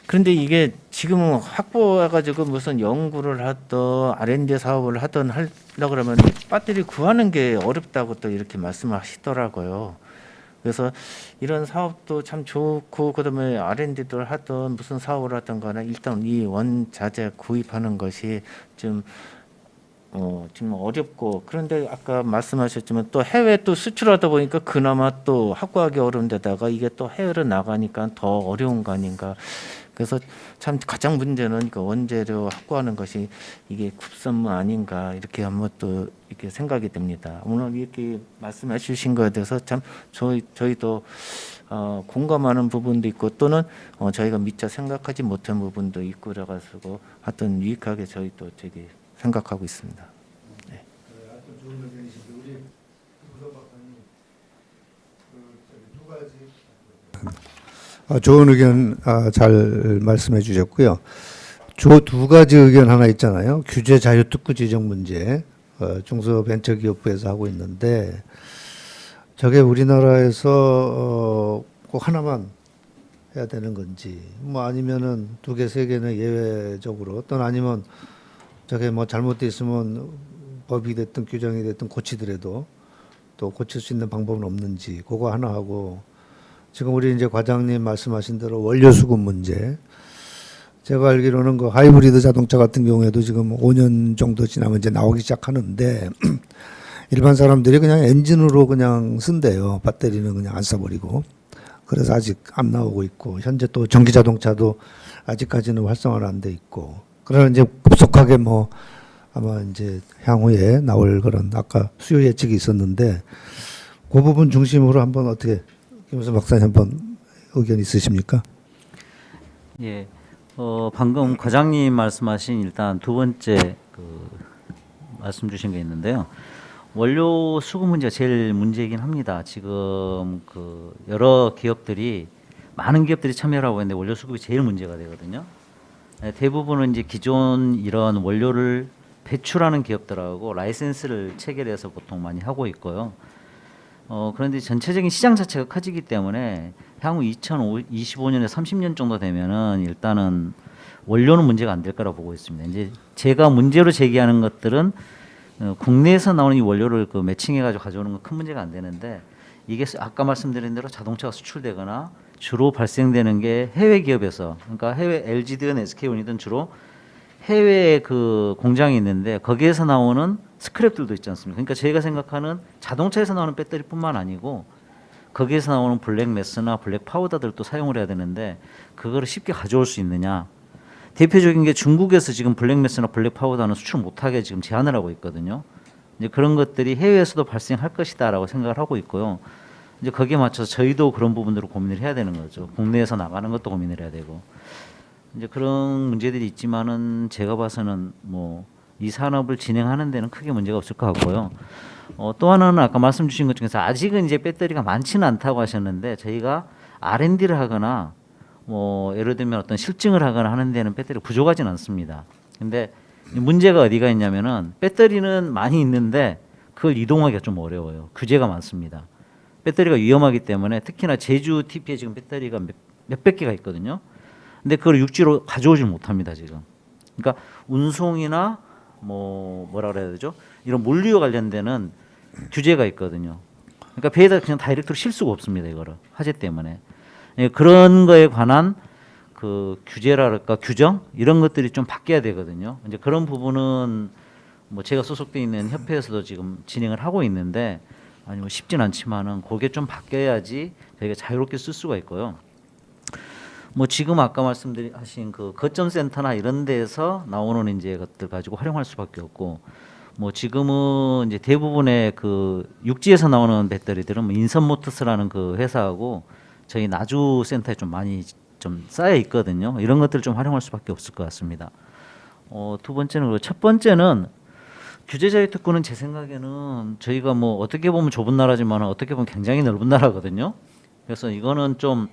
그런데 이게 지금 확보해가지고 무슨 연구를 하든 R&D 사업을 하든 하려고 그러면 배터리 구하는 게 어렵다고 또 이렇게 말씀하시더라고요. 그래서 이런 사업도 참 좋고 그다음에 R&D를 하든 무슨 사업을 하든 간에 일단 이 원자재 구입하는 것이 좀 어렵고, 그런데 아까 말씀하셨지만 또 해외 또 수출하다 보니까 그나마 또 확보하기 어려운 데다가 이게 또 해외로 나가니까 더 어려운 거 아닌가. 그래서 참 가장 문제는 원재료 확보하는 것이 이게 급선무 아닌가 이렇게 한번 또 이렇게 생각이 됩니다. 오늘 이렇게 말씀해 주신 거에 대해서 참 저희도 공감하는 부분도 있고 또는 저희가 미처 생각하지 못한 부분도 있고 그래가지고 하여튼 유익하게 저희도 되게 생각하고 있습니다. 네. 좋은 의견 잘 말씀해 주셨고요. 두 가지 의견 하나 있잖아요. 규제 자유 특구 지정 문제 중소벤처기업부에서 하고 있는데 저게 우리나라에서 꼭 하나만 해야 되는 건지, 뭐 아니면은 2개, 3개는 예외적으로, 또는 아니면 저게 뭐 잘못돼 있으면 법이 됐든 규정이 됐든 고치더라도 또 고칠 수 있는 방법은 없는지, 그거 하나 하고, 지금 우리 이제 과장님 말씀하신 대로 원료 수급 문제, 제가 알기로는 그 하이브리드 자동차 같은 경우에도 지금 5년 정도 지나면 이제 나오기 시작하는데 일반 사람들이 그냥 엔진으로 그냥 쓴대요. 배터리는 그냥 안 써버리고. 그래서 아직 안 나오고 있고, 현재 또 전기 자동차도 아직까지는 활성화는 안 돼 있고, 그러나 이제 급속하게 뭐 아마 이제 향후에 나올 그런 아까 수요 예측이 있었는데 그 부분 중심으로 한번 어떻게 김우선 박사님 한번 의견 있으십니까? 예, 방금 과장님 말씀하신 일단 두 번째 말씀 주신 게 있는데요. 원료 수급 문제가 제일 문제이긴 합니다. 지금 여러 기업들이 많은 기업들이 참여를 하고 있는데 원료 수급이 제일 문제가 되거든요. 대부분은 이제 기존 이런 원료를 배출하는 기업들하고 라이센스를 체결해서 보통 많이 하고 있고요. 그런데 전체적인 시장 자체가 커지기 때문에 향후 2025년에 30년 정도 되면은 일단은 원료는 문제가 안 될 거라 보고 있습니다. 이제 제가 문제로 제기하는 것들은 국내에서 나오는 이 원료를 매칭해가지고 가져오는 건 큰 문제가 안 되는데, 이게 아까 말씀드린 대로 자동차가 수출되거나 주로 발생되는 게 해외 기업에서, 그러니까 해외 LG든 SK온이든 주로 해외에 공장이 있는데 거기에서 나오는 스크랩들도 있지 않습니까? 그러니까 저희가 생각하는 자동차에서 나오는 배터리뿐만 아니고 거기에서 나오는 블랙매스나 블랙 파우더들도 사용을 해야 되는데 그거를 쉽게 가져올 수 있느냐. 대표적인 게 중국에서 지금 블랙매스나 블랙 파우더는 수출 못하게 지금 제한을 하고 있거든요. 이제 그런 것들이 해외에서도 발생할 것이다라고 생각을 하고 있고요. 이제 거기에 맞춰서 저희도 그런 부분들을 고민을 해야 되는 거죠. 국내에서 나가는 것도 고민을 해야 되고. 이제 그런 문제들이 있지만은 제가 봐서는 뭐 이 산업을 진행하는 데는 크게 문제가 없을 것 같고요. 또 하나는 아까 말씀 주신 것 중에서 아직은 이제 배터리가 많지는 않다고 하셨는데 저희가 R&D를 하거나 뭐 예를 들면 어떤 실증을 하거나 하는 데는 배터리가 부족하진 않습니다. 근데 문제가 어디가 있냐면은 배터리는 많이 있는데 그걸 이동하기가 좀 어려워요. 규제가 많습니다. 배터리가 위험하기 때문에 특히나 제주 TP에 지금 배터리가 몇백 개가 있거든요. 근데 그걸 육지로 가져오질 못합니다, 지금. 그러니까 운송이나 뭐라 그래야 되죠? 이런 물류와 관련되는 규제가 있거든요. 그러니까 배에다 그냥 다이렉트로 실 수가 없습니다, 이거를. 화재 때문에. 그런 거에 관한 규제랄까 규정 이런 것들이 좀 바뀌어야 되거든요. 이제 그런 부분은 뭐 제가 소속돼 있는 협회에서도 지금 진행을 하고 있는데 아니 쉽진 않지만은 그게 좀 바뀌어야지 저희가 자유롭게 쓸 수가 있고요. 뭐 지금 아까 말씀하신 거점 센터나 이런 데서 나오는 이제 것들 가지고 활용할 수밖에 없고, 뭐 지금은 이제 대부분의 육지에서 나오는 배터리들은 뭐 인선모터스라는 회사하고 저희 나주 센터에 좀 많이 좀 쌓여 있거든요. 이런 것들을 좀 활용할 수밖에 없을 것 같습니다. 두 번째는 첫 번째는 규제자의 특구는 제 생각에는 저희가 뭐 어떻게 보면 좁은 나라지만 어떻게 보면 굉장히 넓은 나라거든요. 그래서 이거는 좀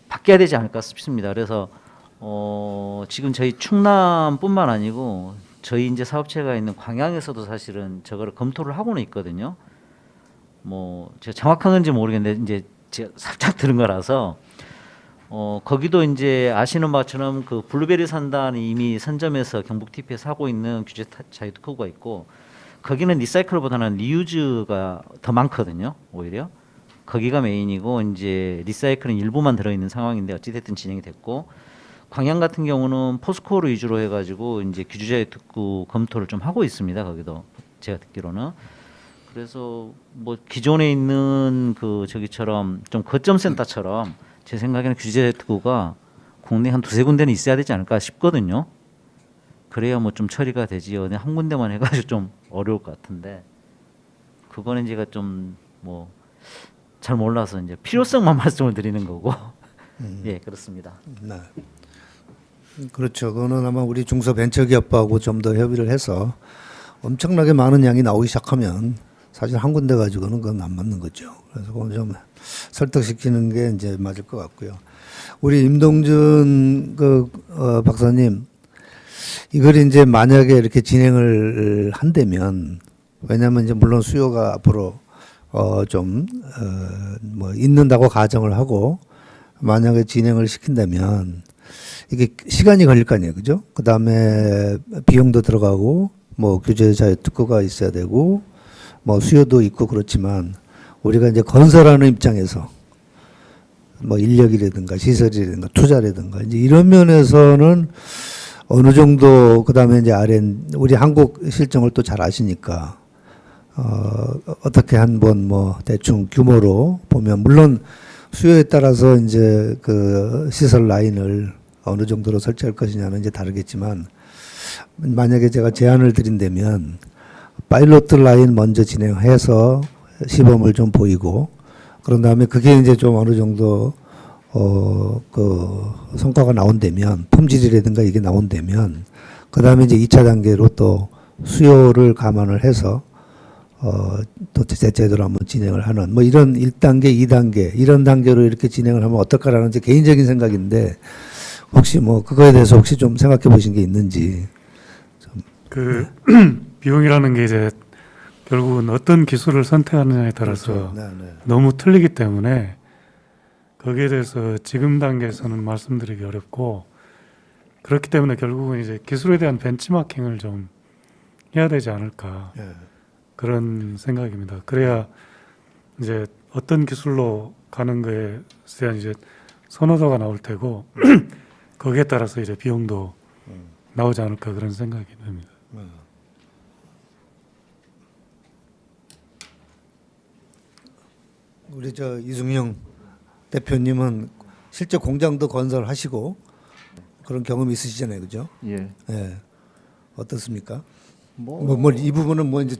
바뀌어야 되지 않을까 싶습니다. 그래서 지금 저희 충남뿐만 아니고 저희 이제 사업체가 있는 광양에서도 사실은 저거를 검토를 하고는 있거든요. 뭐 제가 정확한 건지 모르겠는데 이제 제가 살짝 들은 거라서 거기도 이제 아시는 바처럼 블루베리 산단이 이미 선점에서 경북 TP에서 하고 있는 규제 자유 특구가 있고 거기는 리사이클보다는 리유즈가 더 많거든요. 오히려 거기가 메인이고 이제 리사이클은 일부만 들어있는 상황인데 어찌됐든 진행이 됐고, 광양 같은 경우는 포스코를 위주로 해가지고 이제 규제자유 특구 검토를 좀 하고 있습니다. 거기도 제가 듣기로는. 그래서 뭐 기존에 있는 저기처럼 좀 거점 센터처럼 제 생각에는 규제자유 특구가 국내 한 2-3군데는 있어야 되지 않을까 싶거든요. 그래야 뭐 좀 처리가 되지요. 한 군데만 해가지고 좀 어려울 것 같은데 그거는 제가 좀 뭐 잘 몰라서 이제 필요성만 말씀을 드리는 거고. 예, 그렇습니다. 네. 그렇죠. 그거는 아마 우리 중소벤처기업하고 좀 더 협의를 해서 엄청나게 많은 양이 나오기 시작하면 사실 한 군데 가지고는 그건 안 맞는 거죠. 그래서 그건 좀 설득시키는 게 이제 맞을 것 같고요. 우리 임동준 박사님, 이걸 이제 만약에 이렇게 진행을 한다면, 왜냐하면 이제 물론 수요가 앞으로 뭐 있는다고 가정을 하고 만약에 진행을 시킨다면 이게 시간이 걸릴 거 아니에요, 그죠? 그 다음에 비용도 들어가고 뭐 규제 자유 특구가 있어야 되고 뭐 수요도 있고 그렇지만 우리가 이제 건설하는 입장에서 뭐 인력이라든가 시설이라든가 투자라든가 이제 이런 면에서는 어느 정도 그다음에 이제 우리 한국 실정을 또 잘 아시니까 어떻게 한번 뭐 대충 규모로 보면 물론 수요에 따라서 이제 그 시설 라인을 어느 정도로 설치할 것이냐는 이제 다르겠지만 만약에 제가 제안을 드린다면 파일럿 라인 먼저 진행해서 시범을 좀 보이고 그런 다음에 그게 이제 좀 어느 정도 그 성과가 나온다면 품질이라든가 이게 나온다면 그 다음에 이제 2차 단계로 또 수요를 감안을 해서 또 제대로 한번 진행을 하는 뭐 이런 1단계, 2단계 이런 단계로 이렇게 진행을 하면 어떨까라는 제 개인적인 생각인데 혹시 뭐 그거에 대해서 혹시 좀 생각해 보신 게 있는지. 그 비용이라는 게 이제 결국은 어떤 기술을 선택하느냐에 따라서 그렇죠. 네, 네. 너무 틀리기 때문에 거기에 대해서 지금 단계에서는 말씀드리기 어렵고 그렇기 때문에 결국은 이제 기술에 대한 벤치마킹을 좀 해야 되지 않을까 예. 그런 생각입니다. 그래야 이제 어떤 기술로 가는 거에 대한 이제 선호도가 나올 테고 거기에 따라서 이제 비용도 나오지 않을까 그런 생각이 듭니다. 우리 저 이승용 대표님은 실제 공장도 건설하시고 그런 경험이 있으시잖아요, 그죠? 예. 예. 어떻습니까? 뭐 이 부분은 뭐 이제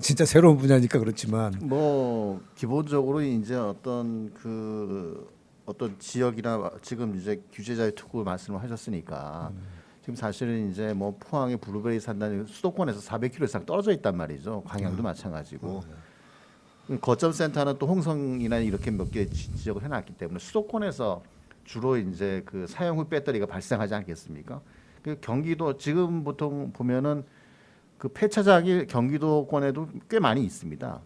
진짜 새로운 분야니까 그렇지만 뭐 기본적으로 이제 어떤 지역이나 지금 이제 규제 자유 특구 말씀을 하셨으니까 지금 사실은 이제 뭐 포항의 블루베리 산단이 수도권에서 400km 이상 떨어져 있단 말이죠. 광양도 마찬가지고. 거점 센터는 또 홍성이나 이렇게 몇 개 지역을 해놨기 때문에 수도권에서 주로 이제 그 사용 후 배터리가 발생하지 않겠습니까? 그 경기도 지금 보통 보면은 그 폐차장이 경기도권에도 꽤 많이 있습니다.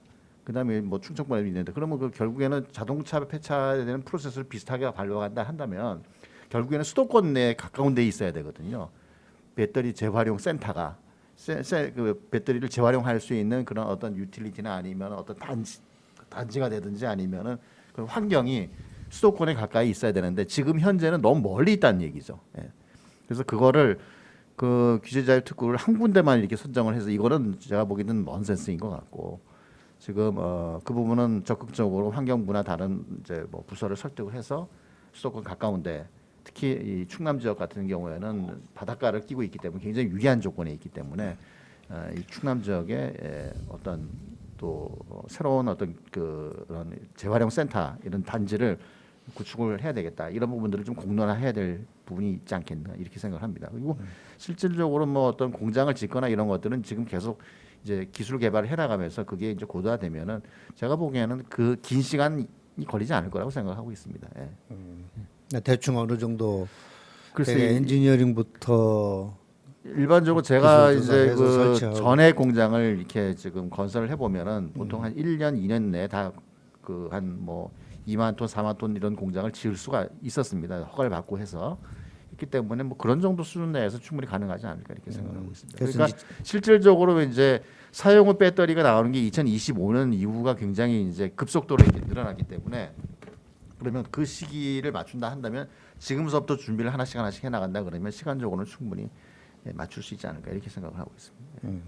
그다음에 뭐 충청권에도 있는데 그러면 그 결국에는 자동차 폐차되는 프로세스를 비슷하게 반려한다 한다면 결국에는 수도권 내에 가까운 데에 있어야 되거든요. 배터리 재활용 센터가 그 배터리를 재활용할 수 있는 그런 어떤 유틸리티나 아니면 어떤 단지가 되든지 아니면은 그런 환경이 수도권에 가까이 있어야 되는데 지금 현재는 너무 멀리 있다는 얘기죠. 예. 그래서 그거를 그 규제 자유 특구를 한 군데만 이렇게 선정을 해서 이거는 제가 보기에는 넌센스인 것 같고 지금 그 부분은 적극적으로 환경부나 다른 이제 뭐 부서를 설득을 해서 수도권 가까운데 특히 이 충남 지역 같은 경우에는 바닷가를 끼고 있기 때문에 굉장히 유리한 조건에 있기 때문에 이 충남 지역에 어떤 또 새로운 어떤 그런 재활용 센터 이런 단지를 구축을 해야 되겠다 이런 부분들을 좀 공론화해야 될 부분이 있지 않겠나 이렇게 생각을 합니다. 그리고 실질적으로 뭐 어떤 공장을 짓거나 이런 것들은 지금 계속 이제 기술 개발을 해나가면서 그게 이제 고도화되면은 제가 보기에는 그 긴 시간이 걸리지 않을 거라고 생각하고 있습니다. 예. 대충 어느 정도 글쎄 엔지니어링부터 일반적으로 제가 기술 이제 조사해서 그 설치하고. 전에 공장을 이렇게 지금 건설을 해보면은 보통 한 1년, 2년 내에 다 그 한 뭐 2만 톤, 4만 톤 이런 공장을 지을 수가 있었습니다. 허가를 받고 해서 있기 때문에 뭐 그런 정도 수준 내에서 충분히 가능하지 않을까 이렇게 생각하고 있습니다. 그러니까 실질적으로 이제 사용 후 배터리가 나오는 게 2025년 이후가 굉장히 이제 급속도로 이렇게 늘어나기 때문에 그러면 그 시기를 맞춘다 한다면 지금서부터 준비를 하나씩 해나간다 그러면 시간적으로는 충분히 맞출 수 있지 않을까 이렇게 생각을 하고 있습니다.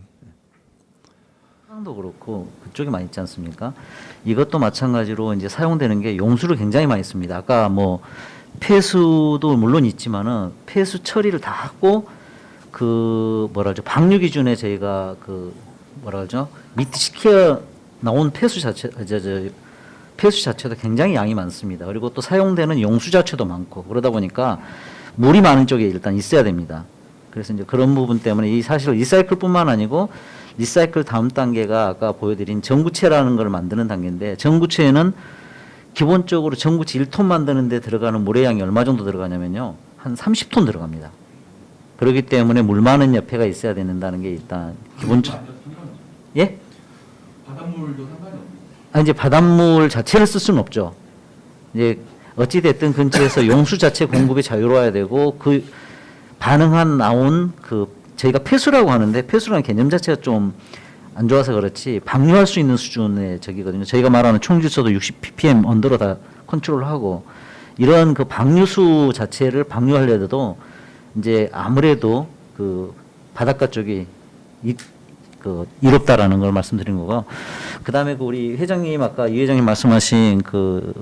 도 그렇고 그쪽이 많이 있지 않습니까? 이것도 마찬가지로 이제 사용되는 게 용수를 굉장히 많이 씁니다. 아까 뭐 폐수도 물론 있지만은 폐수 처리를 다 하고 그 뭐라 그러죠 방류 기준에 저희가 그 뭐라 그러죠 미트시켜 나온 폐수 자체도 굉장히 양이 많습니다. 그리고 또 사용되는 용수 자체도 많고 그러다 보니까 물이 많은 쪽에 일단 있어야 됩니다. 그래서 이제 그런 부분 때문에 이 사실 리사이클뿐만 아니고 리사이클 다음 단계가 아까 보여드린 전구체라는 걸 만드는 단계인데 전구체에는 기본적으로 전구체 1톤 만드는 데 들어가는 물의 양이 얼마 정도 들어가냐면요. 한 30톤 들어갑니다. 그렇기 때문에 물 많은 옆에가 있어야 된다는 게 일단 기본적. 예? 바닷물도 상관이 없는데. 이제 바닷물 자체를 쓸 수는 없죠. 이제 어찌 됐든 근처에서 용수 자체 공급이 자유로워야 되고 그 반응한 나온 그 저희가 폐수라고 하는데 폐수라는 개념 자체가 좀 안 좋아서 그렇지 방류할 수 있는 수준의 저기거든요. 저희가 말하는 총질서도 60 ppm 언더로 다 컨트롤하고 이런 그 방류수 자체를 방류하려도 이제 아무래도 그 바닷가 쪽이 이롭다라는 걸 말씀드린 거고 그다음에 그 우리 회장님 아까 이 회장님 말씀하신 그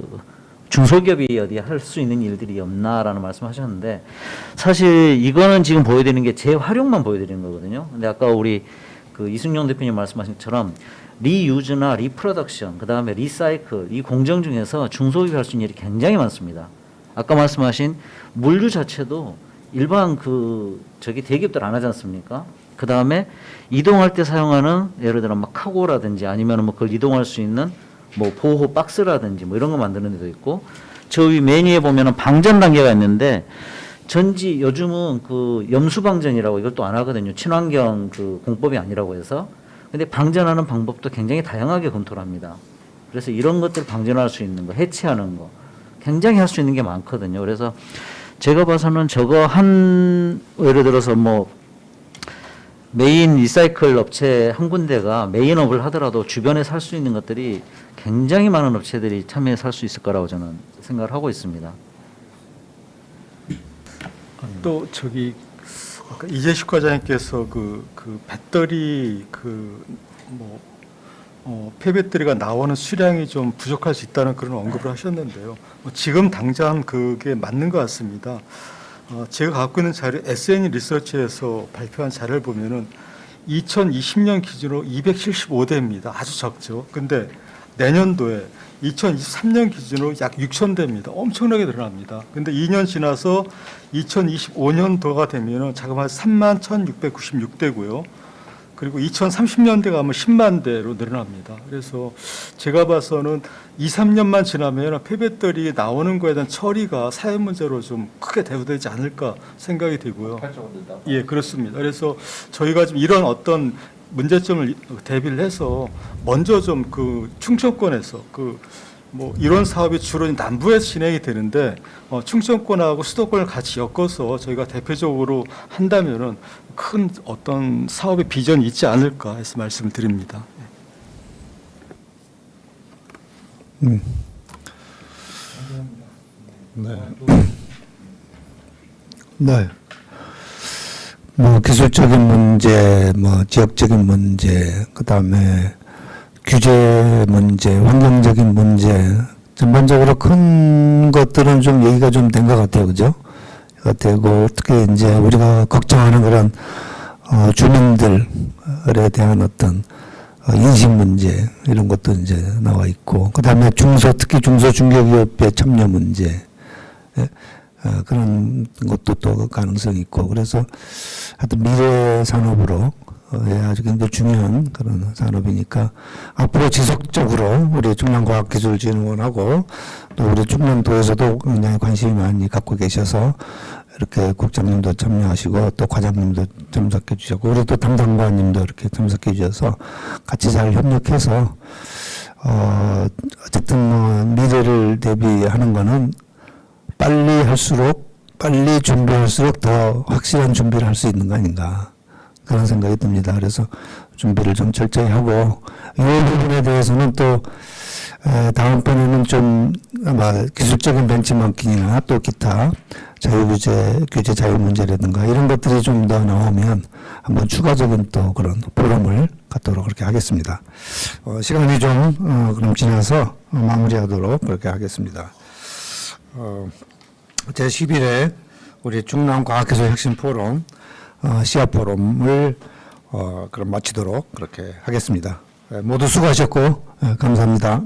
중소기업이 어디 할 수 있는 일들이 없나라는 말씀하셨는데 사실 이거는 지금 보여드리는 게 재활용만 보여드리는 거거든요. 근데 아까 우리 그 이승용 대표님 말씀하신 것처럼 리유즈나 리프로덕션 그다음에 리사이클 이 공정 중에서 중소기업이 할 수 있는 일이 굉장히 많습니다. 아까 말씀하신 물류 자체도 일반 저기 대기업들 안 하지 않습니까? 그 다음에 이동할 때 사용하는 예를 들어 막 카고라든지 아니면 뭐 그걸 이동할 수 있는 뭐 보호 박스라든지 뭐 이런 거 만드는 데도 있고 저 위 메뉴에 보면은 방전 단계가 있는데 전지 요즘은 그 염수 방전이라고 이걸 또 안 하거든요. 친환경 그 공법이 아니라고 해서 근데 방전하는 방법도 굉장히 다양하게 검토를 합니다. 그래서 이런 것들 방전할 수 있는 거 해체하는 거 굉장히 할 수 있는 게 많거든요. 그래서 제가 봐서는 저거 예를 들어서 뭐 메인 리사이클 업체 한 군데가 메인업을 하더라도 주변에서 할 수 있는 것들이 굉장히 많은 업체들이 참여해서 할 수 있을 거라고 저는 생각을 하고 있습니다. 또 저기 아까 이재식 과장님께서 그 배터리 폐배터리가 나오는 수량이 좀 부족할 수 있다는 그런 언급을 하셨는데요. 지금 당장 그게 맞는 것 같습니다. 제가 갖고 있는 자료 SNE 리서치에서 발표한 자료를 보면은 2020년 기준으로 275대입니다. 아주 적죠. 근데 내년도에 2023년 기준으로 약 6,000대입니다. 엄청나게 늘어납니다. 근데 2년 지나서 2025년도가 되면은 자그마치 31,696대고요. 그리고 2030년대 가면 10만 대로 늘어납니다. 그래서 제가 봐서는 2, 3년만 지나면 폐배터리 나오는 거에 대한 처리가 사회 문제로 좀 크게 대두되지 않을까 생각이 되고요. 예, 그렇습니다. 그래서 저희가 좀 이런 어떤 문제점을 대비를 해서 먼저 좀 그 충청권에서 뭐 이런 사업이 주로 남부에서 진행이 되는데 충청권하고 수도권을 같이 엮어서 저희가 대표적으로 한다면은 큰 어떤 사업의 비전이 있지 않을까 해서 말씀을 드립니다. 네. 네. 뭐 기술적인 문제, 뭐 지역적인 문제, 그다음에 규제 문제, 환경적인 문제, 전반적으로 큰 것들은 좀 얘기가 좀 된 것 같아요, 그죠? 되고 특히 이제 우리가 걱정하는 그런 주민들에 대한 어떤 인식 문제 이런 것도 이제 나와 있고, 그다음에 특히 중소중개기업의 참여 문제. 그런 것도 또 가능성이 있고, 그래서 하여튼 미래 산업으로 아주 굉장히 중요한 그런 산업이니까 앞으로 지속적으로 우리 충남과학기술진흥원하고 또 우리 충남도에서도 굉장히 관심이 많이 갖고 계셔서 이렇게 국장님도 참여하시고 또 과장님도 참석해 주셨고 우리 또 담당관님도 이렇게 참석해 주셔서 같이 잘 협력해서 어쨌든 뭐 미래를 대비하는 거는 빨리 준비할수록 더 확실한 준비를 할 수 있는 거 아닌가 그런 생각이 듭니다. 그래서 준비를 좀 철저히 하고 이 부분에 대해서는 또 다음번에는 좀 아마 기술적인 벤치마킹이나 또 기타 규제 자유 문제라든가 이런 것들이 좀 더 나오면 한번 추가적인 또 그런 포럼을 갖도록 그렇게 하겠습니다. 시간이 좀 그럼 지나서 마무리하도록 그렇게 하겠습니다. 제11회 우리 충남과학기술 혁신 포럼 시합 포럼을 그럼 마치도록 그렇게 하겠습니다. 모두 수고하셨고 감사합니다.